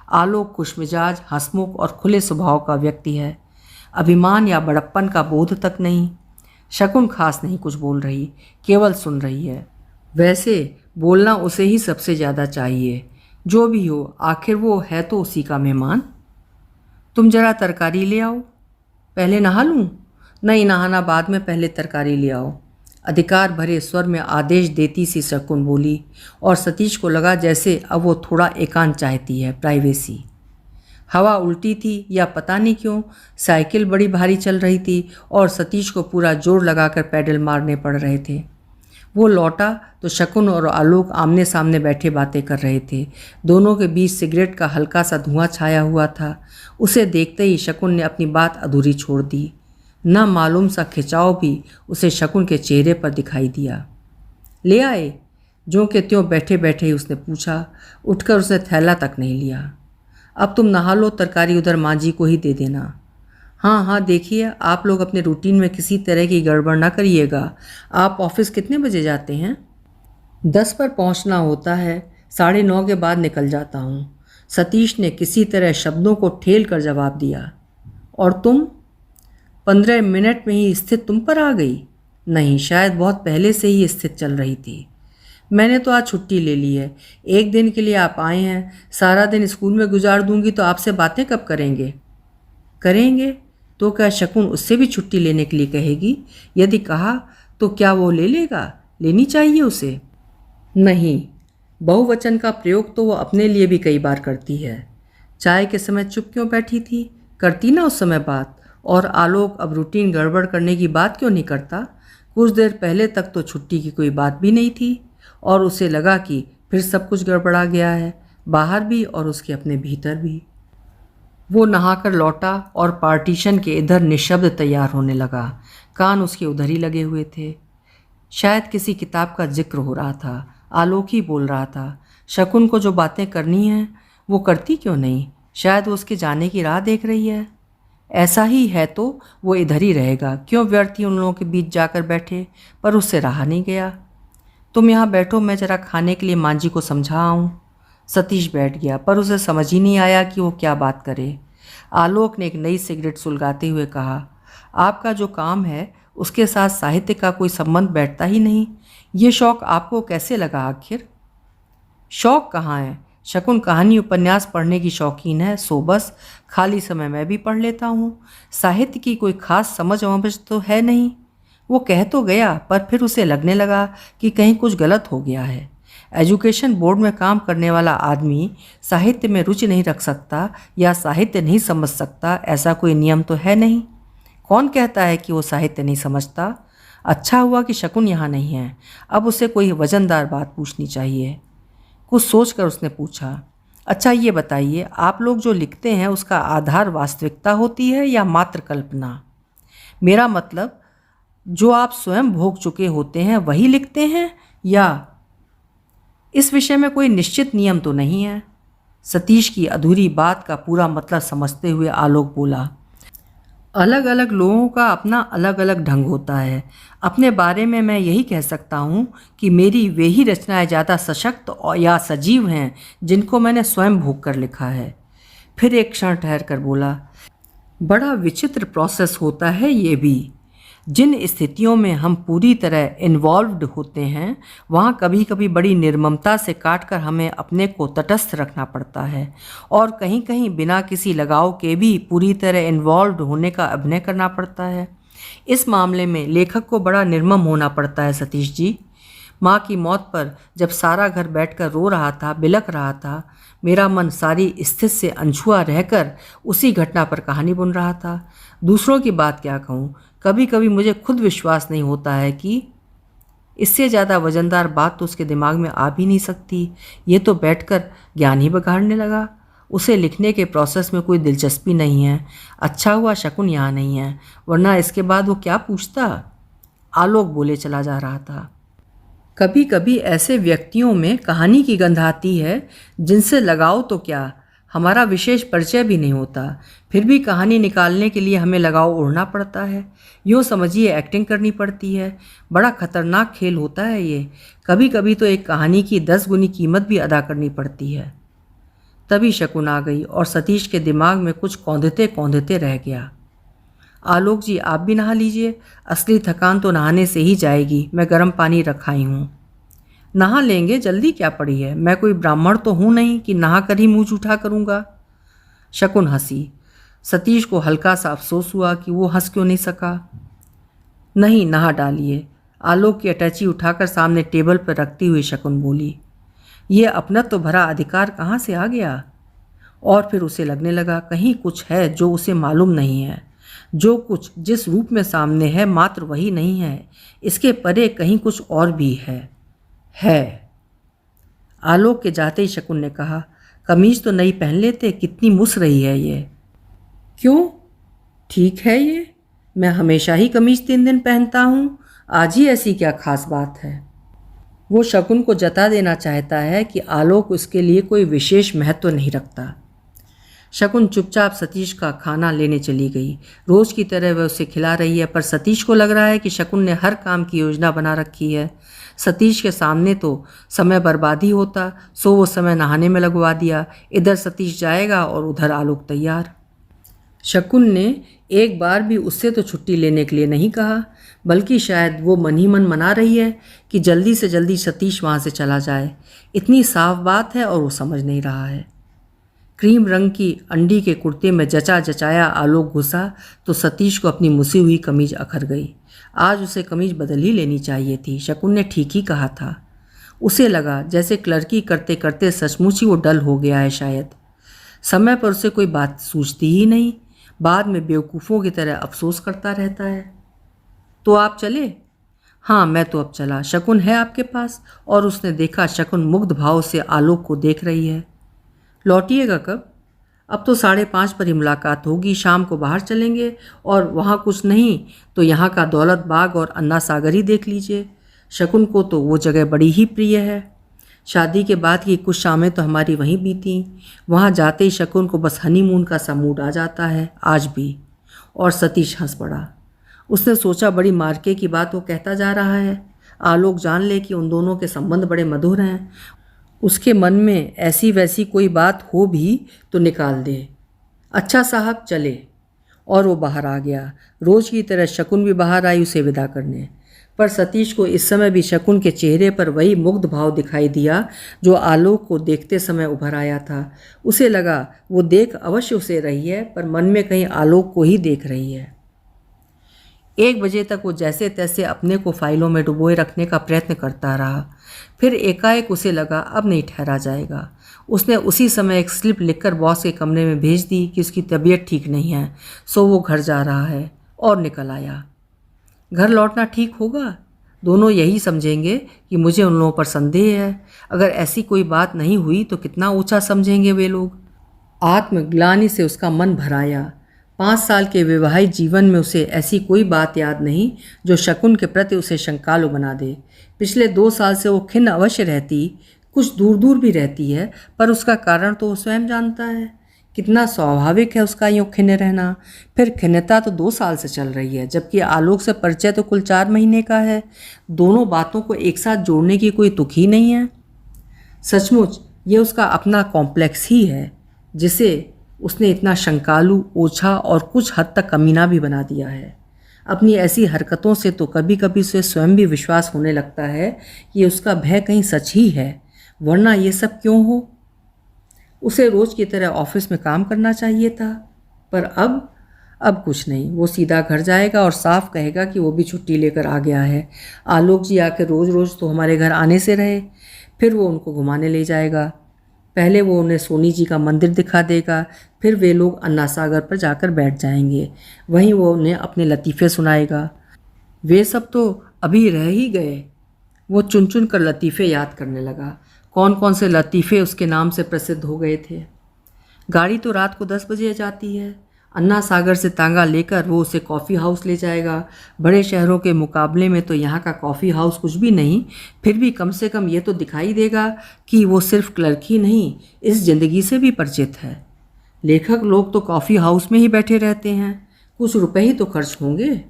आलोक खुशमिजाज, हंसमुख और खुले स्वभाव का व्यक्ति है। अभिमान या बड़प्पन का बोध तक नहीं। शकुन खास नहीं कुछ बोल रही, केवल सुन रही है। वैसे बोलना उसे ही सबसे ज़्यादा चाहिए। जो भी हो, आखिर वो है तो उसी का मेहमान। तुम जरा तरकारी ले आओ। पहले नहा लूँ? नहीं, नहाना बाद में, पहले तरकारी ले आओ। अधिकार भरे स्वर में आदेश देती सी शकुन बोली और सतीश को लगा जैसे अब वो थोड़ा एकांत चाहती है, प्राइवेसी। हवा उल्टी थी या पता नहीं क्यों साइकिल बड़ी भारी चल रही थी और सतीश को पूरा जोर लगाकर पैडल मारने पड़ रहे थे। वो लौटा तो शकुन और आलोक आमने सामने बैठे बातें कर रहे थे। दोनों के बीच सिगरेट का हल्का सा धुआं छाया हुआ था। उसे देखते ही शकुन ने अपनी बात अधूरी छोड़ दी। न मालूम सा खिंचाव भी उसे शकुन के चेहरे पर दिखाई दिया। ले आए? जो के त्यों बैठे बैठे ही उसने पूछा। उठकर उसने थैला तक नहीं लिया। अब तुम नहा लो, तरकारी उधर माँ जी को ही दे देना। हाँ हाँ, देखिए आप लोग अपने रूटीन में किसी तरह की गड़बड़ ना करिएगा। आप ऑफिस कितने बजे जाते हैं? 10 पर पहुंचना होता है, 9:30 के बाद निकल जाता हूँ। सतीश ने किसी तरह शब्दों को ठेल कर जवाब दिया। और तुम? 15 मिनट में ही स्थिति तुम पर आ गई? नहीं, शायद बहुत पहले से ही स्थिति चल रही थी। मैंने तो आज छुट्टी ले ली है। एक दिन के लिए आप आए हैं, सारा दिन स्कूल में गुजार दूंगी तो आपसे बातें कब करेंगे? करेंगे? तो क्या शकुन उससे भी छुट्टी लेने के लिए कहेगी? यदि कहा तो क्या वो ले लेगा? लेनी चाहिए उसे? नहीं, बहुवचन का प्रयोग तो वो अपने लिए भी कई बार करती है। चाय के समय चुप क्यों बैठी थी? करती ना उस समय बात। और आलोक अब रूटीन गड़बड़ करने की बात क्यों नहीं करता? कुछ देर पहले तक तो छुट्टी की कोई बात भी नहीं थी और उसे लगा कि फिर सब कुछ गड़बड़ा गया है, बाहर भी और उसके अपने भीतर भी। वो नहाकर लौटा और पार्टीशन के इधर निशब्द तैयार होने लगा। कान उसके उधर ही लगे हुए थे। शायद किसी किताब का जिक्र हो रहा था। आलोक ही बोल रहा था। शकुन को जो बातें करनी हैं वो करती क्यों नहीं? शायद वो उसके जाने की राह देख रही है। ऐसा ही है तो वो इधर ही रहेगा, क्यों व्यर्थ ही उन लोगों के बीच जाकर बैठे? पर उससे रहा नहीं गया। तुम यहाँ बैठो, मैं जरा खाने के लिए मांझी को समझा आऊँ। सतीश बैठ गया, पर उसे समझ ही नहीं आया कि वो क्या बात करे। आलोक ने एक नई सिगरेट सुलगाते हुए कहा, आपका जो काम है उसके साथ साहित्य का कोई संबंध बैठता ही नहीं। ये शौक़ आपको कैसे लगा आखिर? शौक़ कहाँ है? शकुन कहानी उपन्यास पढ़ने की शौकीन है, सो बस। खाली समय मैं भी पढ़ लेता हूँ। साहित्य की कोई खास समझ वमझ तो है नहीं। वो कह तो गया, पर फिर उसे लगने लगा कि कहीं कुछ गलत हो गया है। एजुकेशन बोर्ड में काम करने वाला आदमी साहित्य में रुचि नहीं रख सकता या साहित्य नहीं समझ सकता, ऐसा कोई नियम तो है नहीं। कौन कहता है कि वो साहित्य नहीं समझता? अच्छा हुआ कि शकुन यहाँ नहीं है। अब उसे कोई वजनदार बात पूछनी चाहिए। कुछ सोचकर उसने पूछा, अच्छा ये बताइए, आप लोग जो लिखते हैं उसका आधार वास्तविकता होती है या मात्र कल्पना? मेरा मतलब, जो आप स्वयं भोग चुके होते हैं वही लिखते हैं या? इस विषय में कोई निश्चित नियम तो नहीं है। सतीश की अधूरी बात का पूरा मतलब समझते हुए आलोक बोला, अलग अलग लोगों का अपना अलग अलग ढंग होता है। अपने बारे में मैं यही कह सकता हूँ कि मेरी वे ही रचनाएं ज़्यादा सशक्त या सजीव हैं जिनको मैंने स्वयं भोग कर लिखा है। फिर एक क्षण ठहर कर बोला, बड़ा विचित्र प्रोसेस होता है ये भी। जिन स्थितियों में हम पूरी तरह इन्वॉल्व्ड होते हैं वहाँ कभी कभी बड़ी निर्ममता से काटकर हमें अपने को तटस्थ रखना पड़ता है और कहीं कहीं बिना किसी लगाव के भी पूरी तरह इन्वॉल्व्ड होने का अभिनय करना पड़ता है। इस मामले में लेखक को बड़ा निर्मम होना पड़ता है सतीश जी। माँ की मौत पर जब सारा घर बैठकर रो रहा था, बिलख रहा था, मेरा मन सारी स्थिति से अनछुआ रहकर उसी घटना पर कहानी बुन रहा था। दूसरों की बात क्या कहूँ, कभी कभी मुझे खुद विश्वास नहीं होता है कि इससे ज़्यादा वजनदार बात तो उसके दिमाग में आ भी नहीं सकती। ये तो बैठकर ज्ञान ही बघाड़ने लगा। उसे लिखने के प्रोसेस में कोई दिलचस्पी नहीं है। अच्छा हुआ शकुन यहाँ नहीं है, वरना इसके बाद वो क्या पूछता? आलोक बोले चला जा रहा था, कभी कभी ऐसे व्यक्तियों में कहानी की गंध आती है जिनसे लगाओ तो क्या, हमारा विशेष परिचय भी नहीं होता, फिर भी कहानी निकालने के लिए हमें लगाव ओढ़ना पड़ता है। यूँ समझिए एक्टिंग करनी पड़ती है। बड़ा खतरनाक खेल होता है ये। कभी कभी तो एक कहानी की 10 गुनी कीमत भी अदा करनी पड़ती है। तभी शकुन आ गई और सतीश के दिमाग में कुछ कौंधते कौंधते रह गया। आलोक जी, आप भी नहा लीजिए। असली थकान तो नहाने से ही जाएगी। मैं गर्म पानी रखाई हूँ। नहा लेंगे, जल्दी क्या पड़ी है? मैं कोई ब्राह्मण तो हूँ नहीं कि नहा कर ही मुँह जूठा करूँगा। शकुन हंसी। सतीश को हल्का सा अफसोस हुआ कि वो हंस क्यों नहीं सका। नहीं, नहा डालिए। आलोक की अटैची उठाकर सामने टेबल पर रखती हुई शकुन बोली। ये अपनत्व तो भरा अधिकार कहाँ से आ गया? और फिर उसे लगने लगा कहीं कुछ है जो उसे मालूम नहीं है। जो कुछ जिस रूप में सामने है मात्र वही नहीं है, इसके परे कहीं कुछ और भी है। आलोक के जाते ही शकुन ने कहा, कमीज तो नई पहन लेते, कितनी मुस रही है ये। क्यों? ठीक है ये, मैं हमेशा ही कमीज 3 दिन पहनता हूँ, आज ही ऐसी क्या खास बात है? वो शकुन को जता देना चाहता है कि आलोक उसके लिए कोई विशेष महत्व नहीं रखता। शकुन चुपचाप सतीश का खाना लेने चली गई। रोज़ की तरह वह उसे खिला रही है, पर सतीश को लग रहा है कि शकुन ने हर काम की योजना बना रखी है। सतीश के सामने तो समय बर्बादी होता, सो वो समय नहाने में लगवा दिया। इधर सतीश जाएगा और उधर आलोक तैयार। शकुन ने एक बार भी उससे तो छुट्टी लेने के लिए नहीं कहा, बल्कि शायद वो मन ही मन मना रही है कि जल्दी से जल्दी सतीश वहाँ से चला जाए। इतनी साफ बात है और वो समझ नहीं रहा है। क्रीम रंग की अंडी के कुर्ते में जचा जचाया आलोक घुसा तो सतीश को अपनी मुसी हुई कमीज अखर गई। आज उसे कमीज बदल ही लेनी चाहिए थी। शकुन ने ठीक ही कहा था। उसे लगा जैसे क्लर्की करते करते सचमुच ही वो डल हो गया है। शायद समय पर उसे कोई बात सूझती ही नहीं, बाद में बेवकूफ़ों की तरह अफसोस करता रहता है। तो आप चले? हाँ, मैं तो अब चला। शकुन है आपके पास? और उसने देखा शकुन मुग्ध भाव से आलोक को देख रही है। लौटिएगा कब? अब तो 5:30 पर ही मुलाकात होगी। शाम को बाहर चलेंगे और वहाँ कुछ नहीं तो यहाँ का दौलत बाग और अन्ना सागर ही देख लीजिए। शकुन को तो वो जगह बड़ी ही प्रिय है। शादी के बाद की कुछ शामें तो हमारी वहीं बीती। वहाँ जाते ही शकुन को बस हनीमून का सा मूड आ जाता है, आज भी। और सतीश हंस पड़ा। उसने सोचा बड़ी मार्के की बात वो कहता जा रहा है। आलोक जान ले कि उन दोनों के संबंध बड़े मधुर हैं। उसके मन में ऐसी वैसी कोई बात हो भी तो निकाल दे। अच्छा साहब, चले। और वो बाहर आ गया। रोज की तरह शकुन भी बाहर आई उसे विदा करने। पर सतीश को इस समय भी शकुन के चेहरे पर वही मुग्ध भाव दिखाई दिया जो आलोक को देखते समय उभर आया था। उसे लगा वो देख अवश्य उसे रही है, पर मन में कहीं आलोक को ही देख रही है। 1 बजे तक वो जैसे तैसे अपने को फाइलों में डुबोए रखने का प्रयत्न करता रहा। फिर एकाएक उसे लगा अब नहीं ठहरा जाएगा। उसने उसी समय एक स्लिप लिखकर बॉस के कमरे में भेज दी कि उसकी तबीयत ठीक नहीं है, सो वो घर जा रहा है, और निकल आया। घर लौटना ठीक होगा? दोनों यही समझेंगे कि मुझे उन लोगों पर संदेह है। अगर ऐसी कोई बात नहीं हुई तो कितना ऊंचा समझेंगे वे लोग। आत्मग्लानि से उसका मन भराया। 5 साल के वैवाहिक जीवन में उसे ऐसी कोई बात याद नहीं जो शकुन के प्रति उसे शंकालु बना दे। पिछले 2 साल से वो खिन्न अवश्य रहती, कुछ दूर दूर भी रहती है, पर उसका कारण तो वो स्वयं जानता है। कितना स्वाभाविक है उसका यूँ खिन्न रहना। फिर खिन्नता तो 2 साल से चल रही है, जबकि आलोक से परिचय तो कुल 4 महीने का है। दोनों बातों को एक साथ जोड़ने की कोई तुक ही नहीं है। सचमुच ये उसका अपना कॉम्प्लेक्स ही है, जिसे उसने इतना शंकालु, ओछा और कुछ हद तक कमीना भी बना दिया है। अपनी ऐसी हरकतों से तो कभी कभी उसे स्वयं भी विश्वास होने लगता है कि उसका भय कहीं सच ही है, वरना ये सब क्यों हो। उसे रोज़ की तरह ऑफिस में काम करना चाहिए था, पर अब कुछ नहीं। वो सीधा घर जाएगा और साफ कहेगा कि वो भी छुट्टी लेकर आ गया है। आलोक जी आकर रोज़ रोज़ तो हमारे घर आने से रहे। फिर वो उनको घुमाने ले जाएगा। पहले वो उन्हें सोनी जी का मंदिर दिखा देगा, फिर वे लोग अन्ना सागर पर जाकर बैठ जाएंगे। वहीं वो उन्हें अपने लतीफ़े सुनाएगा। वे सब तो अभी रह ही गए। वो चुन चुन कर लतीफ़े याद करने लगा। कौन कौन से लतीफ़े उसके नाम से प्रसिद्ध हो गए थे। गाड़ी तो रात को 10 बजे जाती है। अन्ना सागर से तांगा लेकर वो उसे कॉफ़ी हाउस ले जाएगा। बड़े शहरों के मुकाबले में तो यहाँ का कॉफ़ी हाउस कुछ भी नहीं, फिर भी कम से कम ये तो दिखाई देगा कि वो सिर्फ क्लर्क ही नहीं, इस ज़िंदगी से भी परिचित है। लेखक लोग तो कॉफ़ी हाउस में ही बैठे रहते हैं, कुछ रुपए ही तो खर्च होंगे।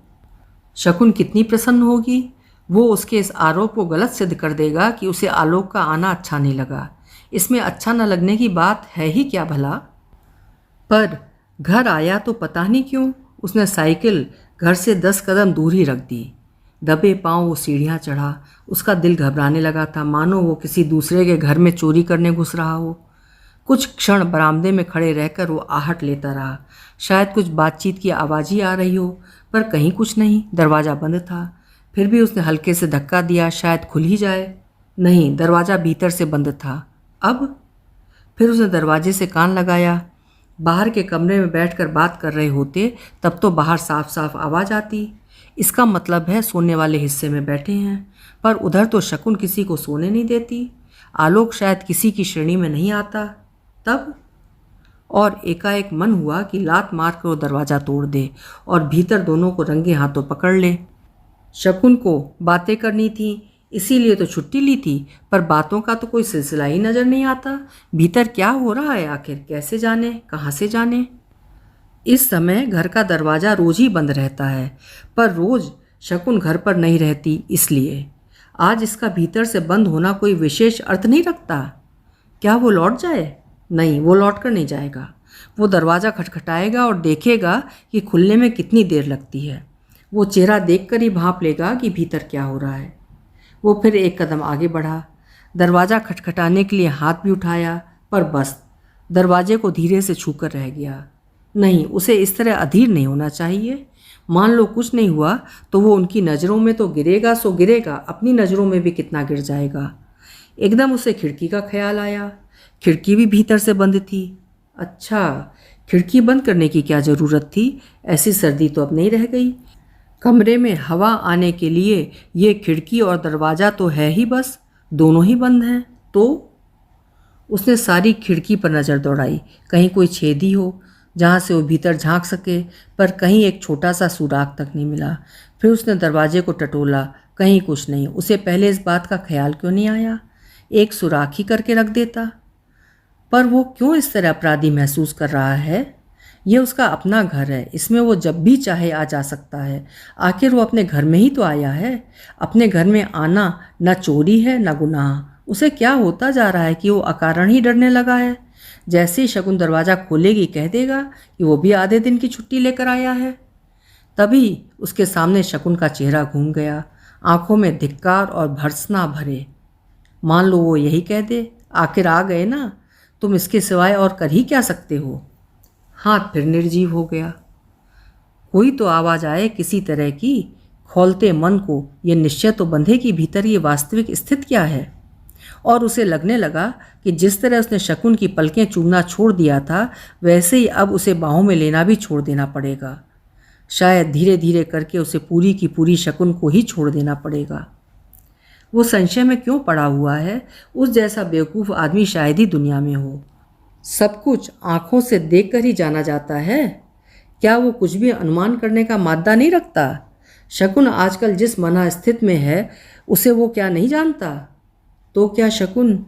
शकुन कितनी प्रसन्न होगी। वो उसके इस आरोप को गलत सिद्ध कर देगा कि उसे आलोक का आना अच्छा नहीं लगा। इसमें अच्छा न लगने की बात है ही क्या भला। पर घर आया तो पता नहीं क्यों उसने साइकिल घर से 10 कदम दूर ही रख दी। दबे पांव वो सीढ़ियाँ चढ़ा। उसका दिल घबराने लगा था, मानो वो किसी दूसरे के घर में चोरी करने घुस रहा हो। कुछ क्षण बरामदे में खड़े रहकर वो आहट लेता रहा। शायद कुछ बातचीत की आवाज़ ही आ रही हो, पर कहीं कुछ नहीं। दरवाज़ा बंद था। फिर भी उसने हल्के से धक्का दिया, शायद खुल ही जाए। नहीं, दरवाज़ा भीतर से बंद था। अब फिर उसने दरवाजे से कान लगाया। बाहर के कमरे में बैठकर बात कर रहे होते तब तो बाहर साफ साफ आवाज़ आती। इसका मतलब है सोने वाले हिस्से में बैठे हैं। पर उधर तो शकुन किसी को सोने नहीं देती। आलोक शायद किसी की श्रेणी में नहीं आता। तब और एकाएक मन हुआ कि लात मार कर वो दरवाज़ा तोड़ दे और भीतर दोनों को रंगे हाथों पकड़ ले। शकुन को बातें करनी थी, इसीलिए तो छुट्टी ली थी, पर बातों का तो कोई सिलसिला ही नज़र नहीं आता। भीतर क्या हो रहा है आखिर, कैसे जाने, कहाँ से जाने। इस समय घर का दरवाज़ा रोज़ ही बंद रहता है, पर रोज़ शकुन घर पर नहीं रहती, इसलिए आज इसका भीतर से बंद होना कोई विशेष अर्थ नहीं रखता। क्या वो लौट जाए? नहीं, वो लौट कर नहीं जाएगा। वो दरवाज़ा खटखटाएगा और देखेगा कि खुलने में कितनी देर लगती है। वो चेहरा देखकर ही भांप लेगा कि भीतर क्या हो रहा है। वो फिर एक कदम आगे बढ़ा। दरवाज़ा खटखटाने के लिए हाथ भी उठाया, पर बस दरवाजे को धीरे से छूकर रह गया। नहीं, उसे इस तरह अधीर नहीं होना चाहिए। मान लो कुछ नहीं हुआ तो वो उनकी नज़रों में तो गिरेगा सो गिरेगा, अपनी नज़रों में भी कितना गिर जाएगा। एकदम उसे खिड़की का ख्याल आया। खिड़की भी भीतर से बंद थी। अच्छा, खिड़की बंद करने की क्या ज़रूरत थी? ऐसी सर्दी तो अब नहीं रह गई। कमरे में हवा आने के लिए ये खिड़की और दरवाज़ा तो है ही, बस दोनों ही बंद हैं। तो उसने सारी खिड़की पर नज़र दौड़ाई, कहीं कोई छेद ही हो जहाँ से वो भीतर झांक सके, पर कहीं एक छोटा सा सुराख तक नहीं मिला। फिर उसने दरवाजे को टटोला, कहीं कुछ नहीं। उसे पहले इस बात का ख्याल क्यों नहीं आया? एक सुराख ही करके रख देता। पर वो क्यों इस तरह अपराधी महसूस कर रहा है? ये उसका अपना घर है, इसमें वो जब भी चाहे आ जा सकता है। आखिर वो अपने घर में ही तो आया है। अपने घर में आना न चोरी है न गुनाह। उसे क्या होता जा रहा है कि वो अकारण ही डरने लगा है? जैसे ही शकुन दरवाज़ा खोलेगी कह देगा कि वो भी आधे दिन की छुट्टी लेकर आया है। तभी उसके सामने शकुन का चेहरा घूम गया, आंखों में धिक्कार और भर्त्सना भरे। मान लो वो यही कह दे, आखिर आ गए ना, तुम इसके सिवाय और कर ही क्या सकते हो। हाथ फिर निर्जीव हो गया। कोई तो आवाज़ आए किसी तरह की। खौलते मन को ये निश्चय तो बंधे कि भीतर ये वास्तविक स्थिति क्या है। और उसे लगने लगा कि जिस तरह उसने शकुन की पलकें चूमना छोड़ दिया था, वैसे ही अब उसे बाहों में लेना भी छोड़ देना पड़ेगा। शायद धीरे धीरे करके उसे पूरी की पूरी शकुन को ही छोड़ देना पड़ेगा। वो संशय में क्यों पड़ा हुआ है? उस जैसा बेवकूफ़ आदमी शायद ही दुनिया में हो। सब कुछ आँखों से देखकर ही जाना जाता है। क्या वो कुछ भी अनुमान करने का मादा नहीं रखता? शकुन आजकल जिस मना स्थिति में है, उसे वो क्या नहीं जानता? तो क्या शकुन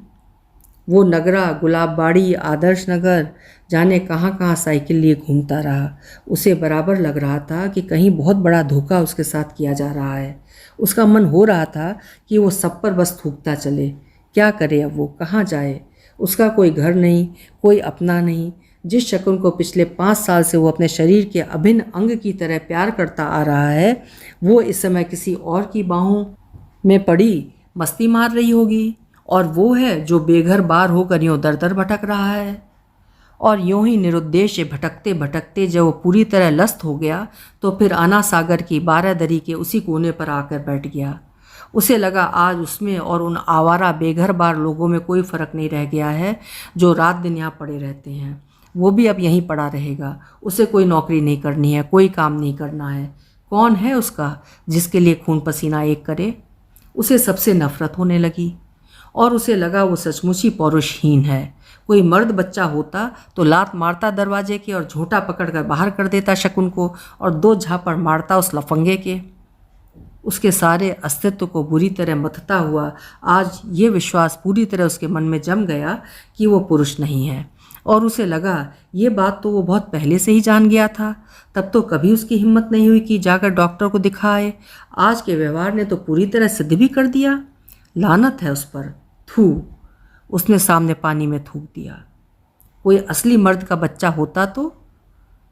वो नगरा, गुलाबबाड़ी, आदर्श नगर, जाने कहाँ कहाँ साइकिल लिए घूमता रहा। उसे बराबर लग रहा था कि कहीं बहुत बड़ा धोखा उसके साथ किया जा रहा है। उसका मन हो रहा था कि वो सब पर बस थूकता चले। क्या करे अब वो, कहाँ जाए? उसका कोई घर नहीं, कोई अपना नहीं। जिस शकुन को पिछले 5 साल से वो अपने शरीर के अभिन्न अंग की तरह प्यार करता आ रहा है, वो इस समय किसी और की बाहों में पड़ी मस्ती मार रही होगी। और वो है जो बेघर बार होकर यूँ दर दर भटक रहा है। और यूँ ही निरुद्देश्य भटकते भटकते जब वो पूरी तरह लस्त हो गया, तो फिर आना सागर की 12 दरी के उसी कोने पर आकर बैठ गया। उसे लगा आज उसमें और उन आवारा बेघर बार लोगों में कोई फ़र्क नहीं रह गया है जो रात दिन यहाँ पड़े रहते हैं। वो भी अब यहीं पड़ा रहेगा। उसे कोई नौकरी नहीं करनी है, कोई काम नहीं करना है। कौन है उसका जिसके लिए खून पसीना एक करे? उसे सबसे नफरत होने लगी और उसे लगा वो सचमुच ही पौरुषहीन है। कोई मर्द बच्चा होता तो लात मारता दरवाजे के और झोटा पकड़कर बाहर कर देता शकुन को और 2 झापड़ मारता उस लफंगे के। उसके सारे अस्तित्व को बुरी तरह मथता हुआ आज ये विश्वास पूरी तरह उसके मन में जम गया कि वो पुरुष नहीं है। और उसे लगा ये बात तो वो बहुत पहले से ही जान गया था। तब तो कभी उसकी हिम्मत नहीं हुई कि जाकर डॉक्टर को दिखाए। आज के व्यवहार ने तो पूरी तरह सिद्ध भी कर दिया। लानत है उस पर। थू, उसने सामने पानी में थूक दिया। कोई असली मर्द का बच्चा होता तो?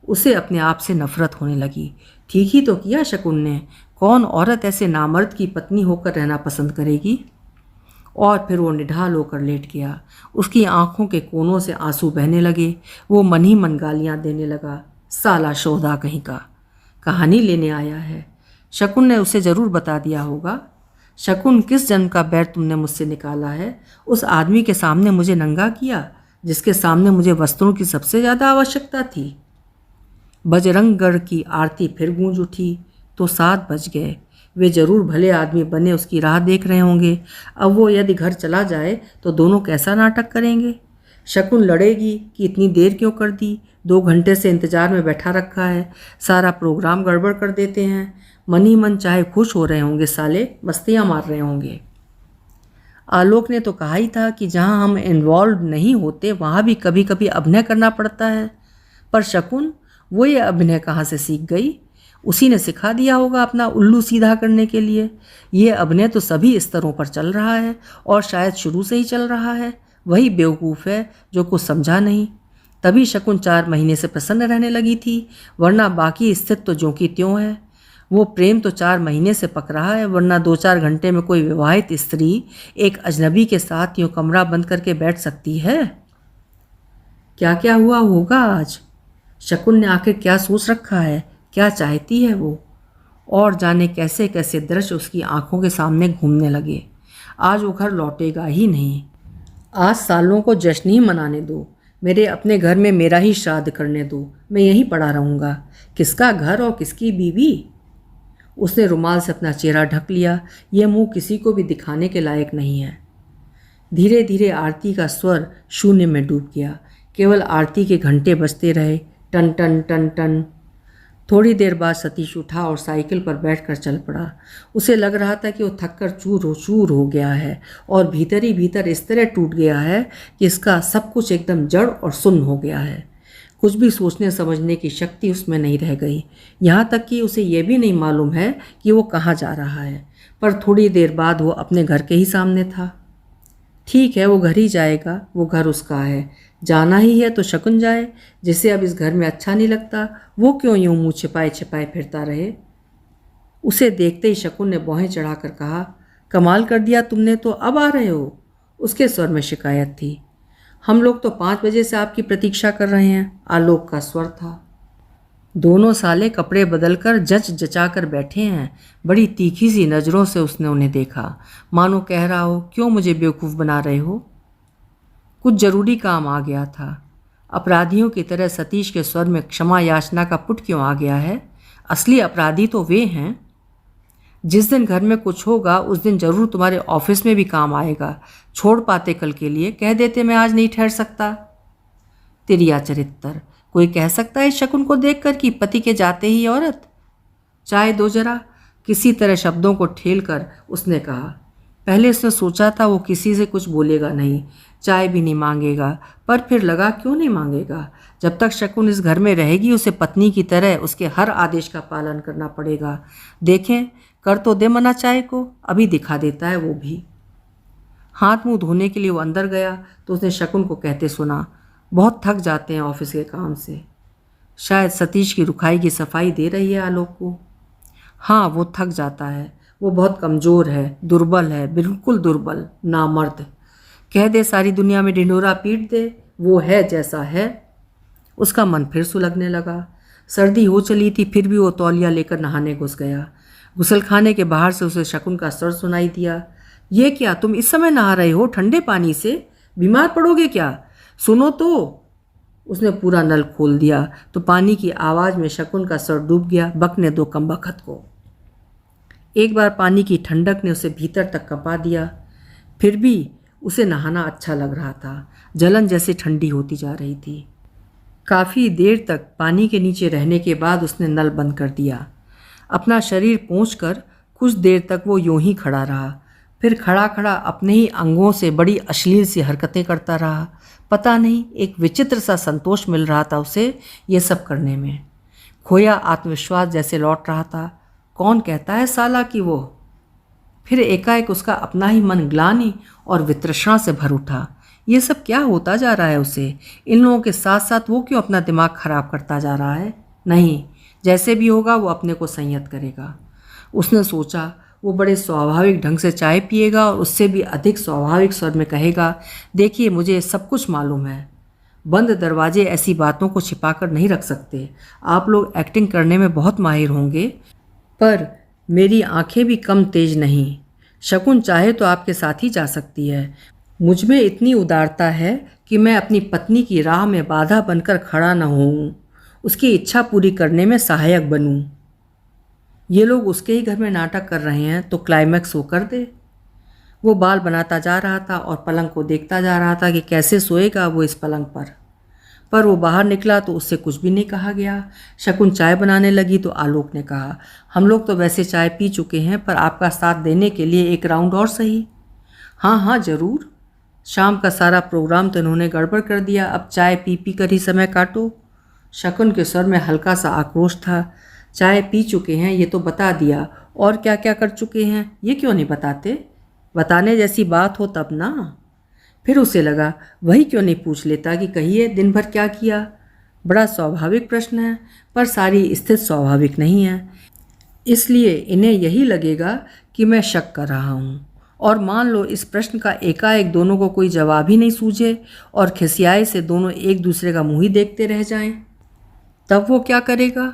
उसे अपने आप से नफरत होने लगी। ठीक ही तो किया शकुन ने। कौन औरत ऐसे नामर्द की पत्नी होकर रहना पसंद करेगी? और फिर वो निढाल होकर लेट गया। उसकी आंखों के कोनों से आंसू बहने लगे। वो मन ही मन गालियाँ देने लगा। साला शोधा कहीं का, कहानी लेने आया है। शकुन ने उसे ज़रूर बता दिया होगा। शकुन, किस जन्म का बैर तुमने मुझसे निकाला है? उस आदमी के सामने मुझे नंगा किया जिसके सामने मुझे वस्त्रों की सबसे ज़्यादा आवश्यकता थी। बजरंगगढ़ की आरती फिर गूंज उठी। तो 7 बज गए। वे जरूर भले आदमी बने उसकी राह देख रहे होंगे। अब वो यदि घर चला जाए तो दोनों कैसा नाटक करेंगे? शकुन लड़ेगी कि इतनी देर क्यों कर दी, 2 घंटे से इंतजार में बैठा रखा है, सारा प्रोग्राम गड़बड़ कर देते हैं। मन ही मन चाहे खुश हो रहे होंगे, साले मस्तियाँ मार रहे होंगे। आलोक ने तो कहा ही था कि जहाँ हम इन्वॉल्व नहीं होते वहाँ भी कभी कभी अभिनय करना पड़ता है। पर शकुन, वो ये अभिनय कहाँ से सीख गई? उसी ने सिखा दिया होगा अपना उल्लू सीधा करने के लिए। ये अभिनय तो सभी स्तरों पर चल रहा है और शायद शुरू से ही चल रहा है। वही बेवकूफ़ है जो कुछ समझा नहीं। तभी शकुन 4 महीने से प्रसन्न रहने लगी थी, वरना बाकी स्थिति तो ज्यों की त्यों है। वो प्रेम तो 4 महीने से पक रहा है, वरना 2-4 घंटे में कोई विवाहित स्त्री एक अजनबी के साथ यूँ कमरा बंद करके बैठ सकती है? क्या क्या हुआ होगा आज? शकुन ने आखिर क्या सोच रखा है? क्या चाहती है वो? और जाने कैसे कैसे दृश्य उसकी आंखों के सामने घूमने लगे। आज वो घर लौटेगा ही नहीं। आज सालों को जश्न ही मनाने दो। मेरे अपने घर में मेरा ही श्राद्ध करने दो। मैं यहीं पड़ा रहूँगा। किसका घर और किसकी बीवी? उसने रुमाल से अपना चेहरा ढक लिया। यह मुंह किसी को भी दिखाने के लायक नहीं है। धीरे धीरे आरती का स्वर शून्य में डूब गया। केवल आरती के घंटे बजते रहे, टन टन टन टन। थोड़ी देर बाद सतीश उठा और साइकिल पर बैठकर चल पड़ा। उसे लग रहा था कि वो थककर चूर हो गया है और भीतर ही भीतर इस तरह टूट गया है कि इसका सब कुछ एकदम जड़ और सुन्न हो गया है। कुछ भी सोचने समझने की शक्ति उसमें नहीं रह गई। यहाँ तक कि उसे यह भी नहीं मालूम है कि वो कहाँ जा रहा है। पर थोड़ी देर बाद वो अपने घर के ही सामने था। ठीक है, वो घर ही जाएगा। वो घर उसका है। जाना ही है तो शकुन जाए। जिसे अब इस घर में अच्छा नहीं लगता, वो क्यों यूं मुँह छिपाए छिपाए फिरता रहे? उसे देखते ही शकुन ने भौहें चढ़ाकर कहा, कमाल कर दिया तुमने तो, अब आ रहे हो? उसके स्वर में शिकायत थी। हम लोग तो 5 बजे से आपकी प्रतीक्षा कर रहे हैं, आलोक का स्वर था। दोनों साले कपड़े बदलकर जच जचा कर बैठे हैं। बड़ी तीखी सी नज़रों से उसने उन्हें देखा, मानो कह रहा हो, क्यों मुझे बेवकूफ़ बना रहे हो? कुछ जरूरी काम आ गया था। अपराधियों की तरह सतीश के स्वर में क्षमा याचना का पुट क्यों आ गया है? असली अपराधी तो वे हैं। जिस दिन घर में कुछ होगा उस दिन जरूर तुम्हारे ऑफिस में भी काम आएगा। छोड़ पाते कल के लिए, कह देते मैं आज नहीं ठहर सकता। तिरिया चरित्र। कोई कह सकता है शकुन को देखकर कि पति के जाते ही औरत? चाय दो जरा। किसी तरह शब्दों को ठेल कर उसने कहा। पहले उसने सोचा था वो किसी से कुछ बोलेगा नहीं, चाय भी नहीं मांगेगा, पर फिर लगा क्यों नहीं मांगेगा। जब तक शकुन इस घर में रहेगी उसे पत्नी की तरह उसके हर आदेश का पालन करना पड़ेगा। देखें, कर तो दे मना चाय को, अभी दिखा देता है वो भी। हाथ मुंह धोने के लिए वो अंदर गया तो उसने शकुन को कहते सुना, बहुत थक जाते हैं ऑफिस के काम से। शायद सतीश की रुखाई की सफाई दे रही है आलोक को। हाँ, वो थक जाता है। वो बहुत कमज़ोर है, दुर्बल है, बिल्कुल दुर्बल, नामर्द। कह दे सारी दुनिया में ढिंढोरा पीट दे, वो है जैसा है। उसका मन फिर सुलगने लगा। सर्दी हो चली थी, फिर भी वो तौलिया लेकर नहाने घुस गया। गुसलखाने के बाहर से उसे शकुन का स्वर सुनाई दिया, ये क्या, तुम इस समय नहा रहे हो ठंडे पानी से? बीमार पड़ोगे क्या? सुनो तो। उसने पूरा नल खोल दिया तो पानी की आवाज़ में शकुन का सर डूब गया। बकने दो कमबख्त को। एक बार पानी की ठंडक ने उसे भीतर तक कपा दिया। फिर भी उसे नहाना अच्छा लग रहा था। जलन जैसे ठंडी होती जा रही थी। काफ़ी देर तक पानी के नीचे रहने के बाद उसने नल बंद कर दिया। अपना शरीर पोंछकर कुछ देर तक वो यूं ही खड़ा रहा। फिर खड़ा खड़ा अपने ही अंगों से बड़ी अश्लील सी हरकतें करता रहा। पता नहीं, एक विचित्र सा संतोष मिल रहा था उसे ये सब करने में। खोया आत्मविश्वास जैसे लौट रहा था। कौन कहता है साला कि वो? फिर एकाएक उसका अपना ही मन ग्लानि और वितृष्णा से भर उठा। ये सब क्या होता जा रहा है उसे? इन लोगों के साथ साथ वो क्यों अपना दिमाग खराब करता जा रहा है? नहीं, जैसे भी होगा वो अपने को संयत करेगा। उसने सोचा, वो बड़े स्वाभाविक ढंग से चाय पिएगा और उससे भी अधिक स्वाभाविक स्वर में कहेगा, देखिए मुझे सब कुछ मालूम है। बंद दरवाजे ऐसी बातों को छिपाकर नहीं रख सकते। आप लोग एक्टिंग करने में बहुत माहिर होंगे, पर मेरी आंखें भी कम तेज नहीं। शकुन चाहे तो आपके साथ ही जा सकती है। मुझ में इतनी उदारता है कि मैं अपनी पत्नी की राह में बाधा बनकर खड़ा न होऊं, उसकी इच्छा पूरी करने में सहायक बनूं। ये लोग उसके ही घर में नाटक कर रहे हैं तो क्लाइमैक्स वो कर दे। वो बाल बनाता जा रहा था और पलंग को देखता जा रहा था कि कैसे सोएगा वो इस पलंग पर वो बाहर निकला तो उससे कुछ भी नहीं कहा गया। शकुन चाय बनाने लगी तो आलोक ने कहा, हम लोग तो वैसे चाय पी चुके हैं, पर आपका साथ देने के लिए एक राउंड और सही। हाँ हाँ ज़रूर। शाम का सारा प्रोग्राम तो इन्होंने गड़बड़ कर दिया, अब चाय पी पी कर ही समय काटो। शकुन के स्वर में हल्का सा आक्रोश था। चाय पी चुके हैं ये तो बता दिया, और क्या क्या कर चुके हैं ये क्यों नहीं बताते? बताने जैसी बात हो तब ना। फिर उसे लगा, वही क्यों नहीं पूछ लेता कि कहिए दिन भर क्या किया? बड़ा स्वाभाविक प्रश्न है, पर सारी स्थिति स्वाभाविक नहीं है, इसलिए इन्हें यही लगेगा कि मैं शक कर रहा हूँ। और मान लो इस प्रश्न का एकाएक दोनों को कोई जवाब ही नहीं सूझे और खिसियाए से दोनों एक दूसरे का मुंह ही देखते रह जाएं, तब वो क्या करेगा?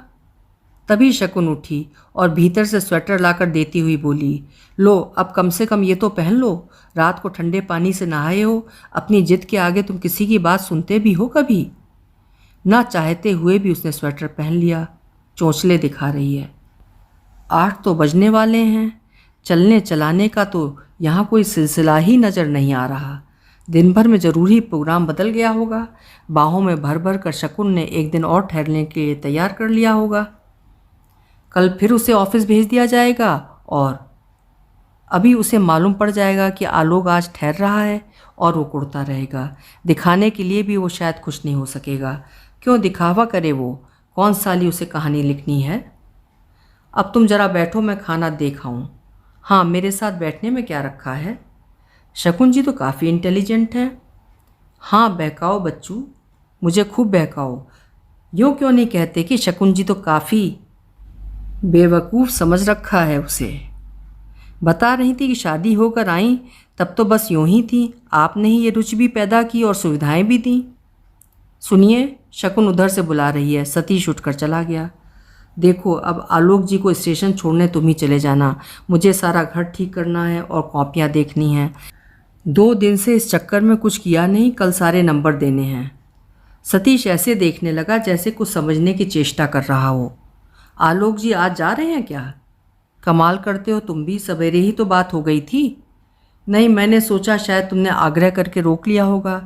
तभी शकुन उठी और भीतर से स्वेटर लाकर देती हुई बोली, लो अब कम से कम ये तो पहन लो, रात को ठंडे पानी से नहाए हो, अपनी जिद के आगे तुम किसी की बात सुनते भी हो कभी? ना चाहते हुए भी उसने स्वेटर पहन लिया। चोंचले दिखा रही है। 8 तो बजने वाले हैं। चलने चलाने का तो यहाँ कोई सिलसिला ही नज़र नहीं आ रहा। दिन भर में ज़रूरी प्रोग्राम बदल गया होगा। बाहों में भर भर कर शकुन ने एक दिन और ठहरने के लिए तैयार कर लिया होगा। कल फिर उसे ऑफिस भेज दिया जाएगा और अभी उसे मालूम पड़ जाएगा कि आलोक आज ठहर रहा है और वो कुड़ता रहेगा। दिखाने के लिए भी वो शायद खुश नहीं हो सकेगा। क्यों दिखावा करे वो? कौन साली उसे कहानी लिखनी है? अब तुम ज़रा बैठो, मैं खाना देखाऊं। हाँ, मेरे साथ बैठने में क्या रखा है? शकुन जी तो काफ़ी इंटेलिजेंट हैं। हाँ, बहकाओ बच्चू, मुझे खूब बहकाओ। यूँ क्यों नहीं कहते कि शकुन जी तो काफ़ी बेवकूफ़ समझ रखा है उसे। बता रही थी कि शादी होकर आई तब तो बस यूँ ही थी, आपने ही ये रुचि भी पैदा की और सुविधाएं भी दी। सुनिए, शकुन उधर से बुला रही है। सतीश उठकर चला गया। देखो, अब आलोक जी को स्टेशन छोड़ने तुम ही चले जाना। मुझे सारा घर ठीक करना है और कॉपियाँ देखनी हैं। 2 दिन से इस चक्कर में कुछ किया नहीं, कल सारे नंबर देने हैं। सतीश ऐसे देखने लगा जैसे कुछ समझने की चेष्टा कर रहा हो। आलोक जी आज जा रहे हैं क्या? कमाल करते हो तुम भी, सवेरे ही तो बात हो गई थी। नहीं, मैंने सोचा शायद तुमने आग्रह करके रोक लिया होगा।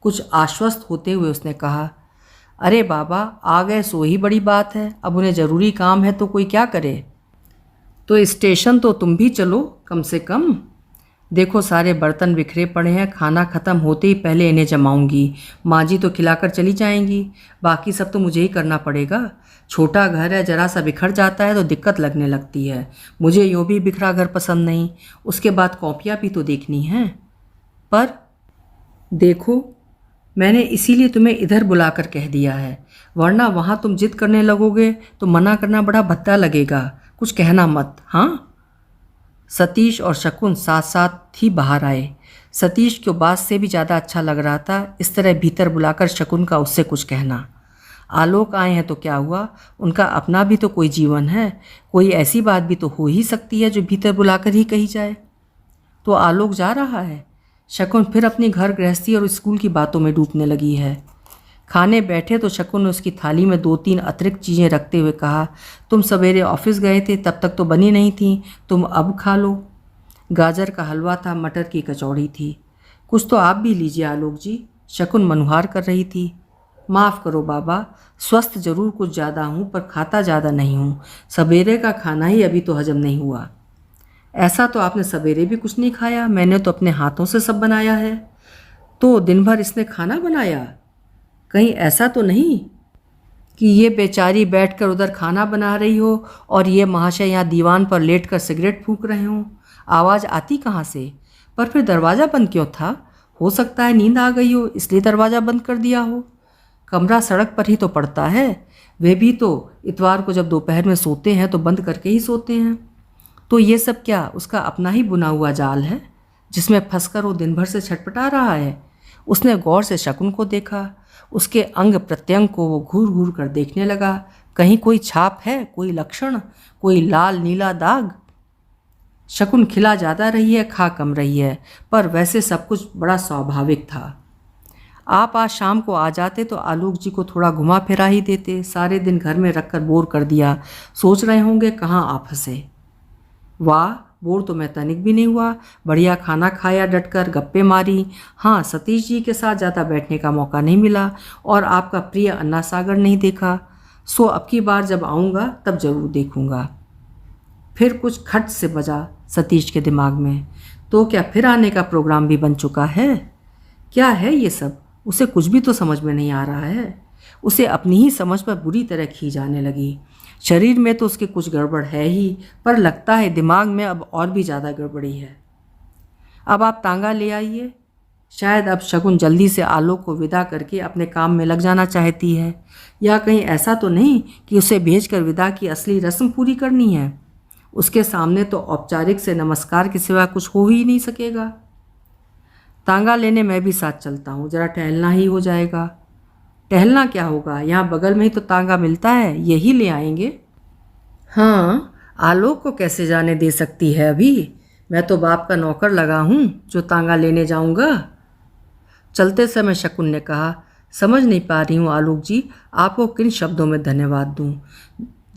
कुछ आश्वस्त होते हुए उसने कहा, अरे बाबा, आ गए सो ही बड़ी बात है। अब उन्हें ज़रूरी काम है तो कोई क्या करे। तो स्टेशन तो तुम भी चलो कम से कम। देखो, सारे बर्तन बिखरे पड़े हैं, खाना ख़त्म होते ही पहले इन्हें जमाऊंगी। माँ जी तो खिलाकर चली जाएंगी, बाकी सब तो मुझे ही करना पड़ेगा। छोटा घर है, ज़रा सा बिखर जाता है तो दिक्कत लगने लगती है। मुझे यूँ भी बिखरा घर पसंद नहीं। उसके बाद कॉपियाँ भी तो देखनी हैं। पर देखो, मैंने इसीलिए तुम्हें इधर बुलाकर कह दिया है, वरना वहाँ तुम जिद करने लगोगे तो मना करना बड़ा भद्दा लगेगा। कुछ कहना मत, हाँ? सतीश और शकुन साथ साथ ही बाहर आए। सतीश को बात से भी ज़्यादा अच्छा लग रहा था इस तरह भीतर बुलाकर शकुन का उससे कुछ कहना। आलोक आए हैं तो क्या हुआ, उनका अपना भी तो कोई जीवन है। कोई ऐसी बात भी तो हो ही सकती है जो भीतर बुलाकर ही कही जाए। तो आलोक जा रहा है? शकुन फिर अपनी घर गृहस्थी और स्कूल की बातों में डूबने लगी है। खाने बैठे तो शकुन ने उसकी थाली में 2-3 अतिरिक्त चीज़ें रखते हुए कहा, तुम सवेरे ऑफिस गए थे तब तक तो बनी नहीं थी, तुम अब खा लो। गाजर का हलवा था, मटर की कचौड़ी थी। कुछ तो आप भी लीजिए आलोक जी, शकुन मनुहार कर रही थी। माफ़ करो बाबा, स्वस्थ जरूर कुछ ज़्यादा हूँ पर खाता ज़्यादा नहीं हूँ। सवेरे का खाना ही अभी तो हजम नहीं हुआ। ऐसा तो आपने सवेरे भी कुछ नहीं खाया, मैंने तो अपने हाथों से सब बनाया है। तो दिन भर इसने खाना बनाया? कहीं ऐसा तो नहीं कि ये बेचारी बैठकर उधर खाना बना रही हो और ये महाशय यहाँ दीवान पर लेटकर सिगरेट फूंक रहे हों? आवाज़ आती कहाँ से? पर फिर दरवाज़ा बंद क्यों था? हो सकता है नींद आ गई हो इसलिए दरवाज़ा बंद कर दिया हो। कमरा सड़क पर ही तो पड़ता है। वे भी तो इतवार को जब दोपहर में सोते हैं तो बंद करके ही सोते हैं। तो ये सब क्या उसका अपना ही बुना हुआ जाल है जिसमें फंसकर वो दिन भर से छटपटा रहा है? उसने गौर से शकुन को देखा। उसके अंग प्रत्यंग को वो घूर घूर कर देखने लगा। कहीं कोई छाप है, कोई लक्षण, कोई लाल नीला दाग? शकुन खिला ज़्यादा रही है, खा कम रही है, पर वैसे सब कुछ बड़ा स्वाभाविक था। आप आज शाम को आ जाते तो आलोक जी को थोड़ा घुमा फिरा ही देते। सारे दिन घर में रखकर बोर कर दिया। सोच रहे होंगे कहाँ आप फंसे। वाह, बोर तो मैं तनिक भी नहीं हुआ। बढ़िया खाना खाया, डटकर गप्पे मारी। हाँ, सतीश जी के साथ ज़्यादा बैठने का मौका नहीं मिला और आपका प्रिय अन्ना सागर नहीं देखा। सो अब की बार जब आऊँगा तब ज़रूर देखूँगा। फिर कुछ खट से बजा सतीश के दिमाग में। तो क्या फिर आने का प्रोग्राम भी बन चुका है? क्या है ये सब? उसे कुछ भी तो समझ में नहीं आ रहा है। उसे अपनी ही समझ पर बुरी तरह खींच आने लगी। शरीर में तो उसके कुछ गड़बड़ है ही, पर लगता है दिमाग में अब और भी ज़्यादा गड़बड़ी है। अब आप तांगा ले आइए। शायद अब शकुन जल्दी से आलोक को विदा करके अपने काम में लग जाना चाहती है, या कहीं ऐसा तो नहीं कि उसे भेजकर विदा की असली रस्म पूरी करनी है। उसके सामने तो औपचारिक से नमस्कार के सिवा कुछ हो ही नहीं सकेगा। तांगा लेने मैं भी साथ चलता हूँ, ज़रा टहलना ही हो जाएगा। टहलना क्या होगा, यहाँ बगल में ही तो तांगा मिलता है, यही ले आएंगे। हाँ, आलोक को कैसे जाने दे सकती है अभी, मैं तो बाप का नौकर लगा हूँ जो तांगा लेने जाऊँगा। चलते समय शकुन ने कहा, समझ नहीं पा रही हूँ आलोक जी, आपको किन शब्दों में धन्यवाद दूँ।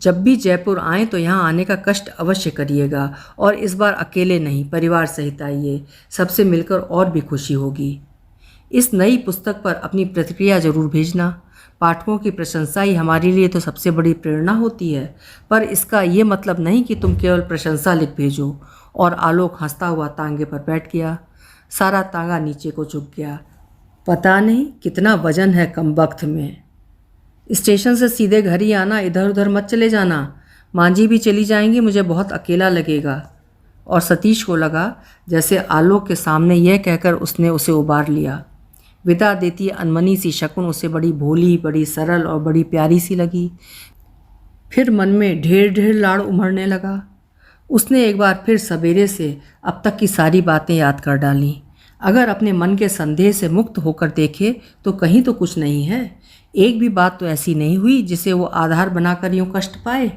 जब भी जयपुर आएँ तो यहाँ आने का कष्ट अवश्य करिएगा, और इस बार अकेले नहीं, परिवार सहित आइए, सबसे मिलकर और भी खुशी होगी। इस नई पुस्तक पर अपनी प्रतिक्रिया जरूर भेजना। पाठकों की प्रशंसा ही हमारे लिए तो सबसे बड़ी प्रेरणा होती है, पर इसका ये मतलब नहीं कि तुम केवल प्रशंसा लिख भेजो। और आलोक हंसता हुआ तांगे पर बैठ गया। सारा तांगा नीचे को झुक गया। पता नहीं कितना वजन है कम वक्त में। स्टेशन से सीधे घर ही आना, इधर उधर मत चले जाना। मांझी भी चली जाएंगी, मुझे बहुत अकेला लगेगा। और सतीश को लगा जैसे आलोक के सामने यह कहकर उसने उसे उबार लिया। विदा देती अनमनी सी शकुन उसे बड़ी भोली, बड़ी सरल और बड़ी प्यारी सी लगी। फिर मन में ढेर ढेर लाड़ उमड़ने लगा। उसने एक बार फिर सवेरे से अब तक की सारी बातें याद कर डालीं। अगर अपने मन के संदेह से मुक्त होकर देखे तो कहीं तो कुछ नहीं है। एक भी बात तो ऐसी नहीं हुई जिसे वो आधार बनाकर यूँ कष्ट पाए।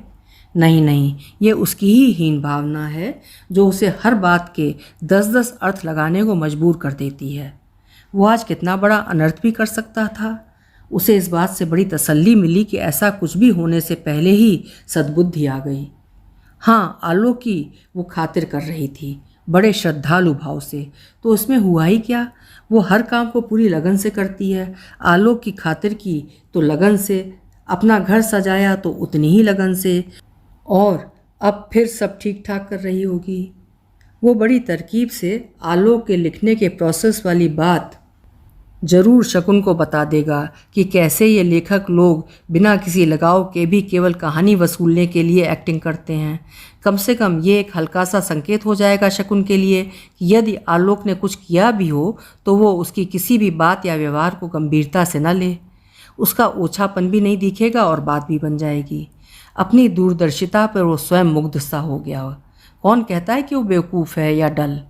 नहीं नहीं, ये उसकी ही हीन भावना है जो उसे हर बात के 10-10 अर्थ लगाने को मजबूर कर देती है। वो आज कितना बड़ा अनर्थ भी कर सकता था। उसे इस बात से बड़ी तसल्ली मिली कि ऐसा कुछ भी होने से पहले ही सद्बुद्धि आ गई। हाँ, आलोक की वो खातिर कर रही थी, बड़े श्रद्धालु भाव से, तो उसमें हुआ ही क्या। वो हर काम को पूरी लगन से करती है। आलोक की खातिर की तो लगन से, अपना घर सजाया तो उतनी ही लगन से, और अब फिर सब ठीक ठाक कर रही होगी। वो बड़ी तरकीब से आलोक के लिखने के प्रोसेस वाली बात जरूर शकुन को बता देगा कि कैसे ये लेखक लोग बिना किसी लगाव के भी केवल कहानी वसूलने के लिए एक्टिंग करते हैं। कम से कम ये एक हल्का सा संकेत हो जाएगा शकुन के लिए कि यदि आलोक ने कुछ किया भी हो तो वो उसकी किसी भी बात या व्यवहार को गंभीरता से न ले। उसका ओछापन भी नहीं दिखेगा और बात भी बन जाएगी। अपनी दूरदर्शिता पर वो स्वयं मुग्ध सा हो गया। कौन कहता है कि वो बेवकूफ़ है या डल।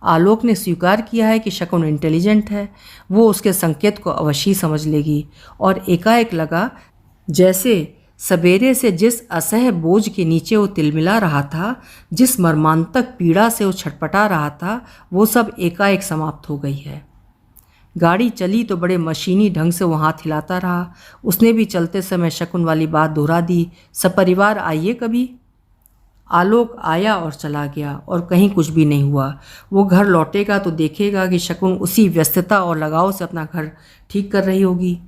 आलोक ने स्वीकार किया है कि शकुन इंटेलिजेंट है। वो उसके संकेत को अवश्य समझ लेगी। और एकाएक लगा जैसे सवेरे से जिस असह्य बोझ के नीचे वो तिलमिला रहा था, जिस मर्मांतक पीड़ा से वो छटपटा रहा था, वो सब एकाएक समाप्त हो गई है। गाड़ी चली तो बड़े मशीनी ढंग से वो हाथ हिलाता रहा। उसने भी चलते समय शकुन वाली बात दोहरा दी, सपरिवार आइए कभी। आलोक आया और चला गया और कहीं कुछ भी नहीं हुआ। वो घर लौटेगा तो देखेगा कि शकुन उसी व्यस्तता और लगाव से अपना घर ठीक कर रही होगी।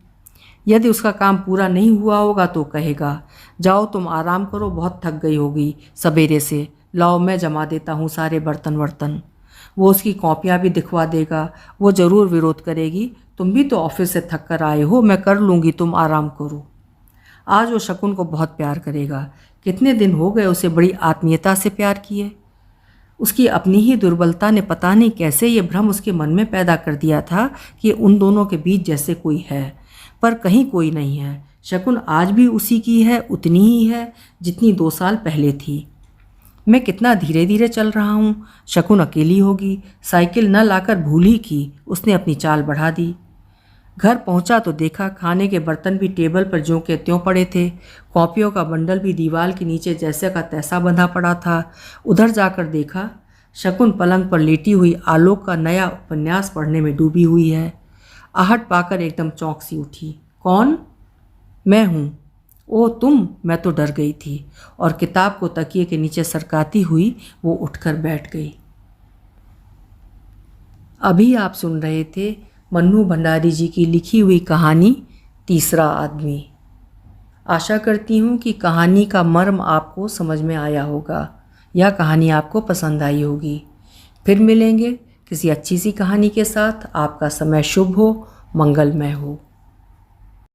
यदि उसका काम पूरा नहीं हुआ होगा तो कहेगा, जाओ तुम आराम करो, बहुत थक गई होगी सवेरे से, लाओ मैं जमा देता हूँ सारे बर्तन वर्तन। वो उसकी कॉपियाँ भी दिखवा देगा। वो ज़रूर विरोध करेगी, तुम भी तो ऑफिस से थक कर आए हो, मैं कर लूँगी, तुम आराम करो। आज वो शकुन को बहुत प्यार करेगा। कितने दिन हो गए उसे बड़ी आत्मीयता से प्यार किए। उसकी अपनी ही दुर्बलता ने पता नहीं कैसे ये भ्रम उसके मन में पैदा कर दिया था कि उन दोनों के बीच जैसे कोई है, पर कहीं कोई नहीं है। शकुन आज भी उसी की है, उतनी ही है जितनी 2 साल पहले थी। मैं कितना धीरे धीरे चल रहा हूँ। शकुन अकेली होगी, साइकिल न लाकर भूल ही की उसने अपनी चाल बढ़ा दी। घर पहुंचा तो देखा खाने के बर्तन भी टेबल पर ज्यों के त्यों पड़े थे। कॉपियों का बंडल भी दीवार के नीचे जैसे का तैसा बंधा पड़ा था। उधर जाकर देखा शकुन पलंग पर लेटी हुई आलोक का नया उपन्यास पढ़ने में डूबी हुई है। आहट पाकर एकदम चौंक सी उठी। कौन? मैं हूँ। ओ तुम? मैं तो डर गई थी और किताब को तकिए के नीचे सरकाती हुई वो उठकर बैठ गई। अभी आप सुन रहे थे मन्नू भंडारी जी की लिखी हुई कहानी तीसरा आदमी। आशा करती हूँ कि कहानी का मर्म आपको समझ में आया होगा, यह कहानी आपको पसंद आई होगी। फिर मिलेंगे किसी अच्छी सी कहानी के साथ। आपका समय शुभ हो, मंगलमय हो।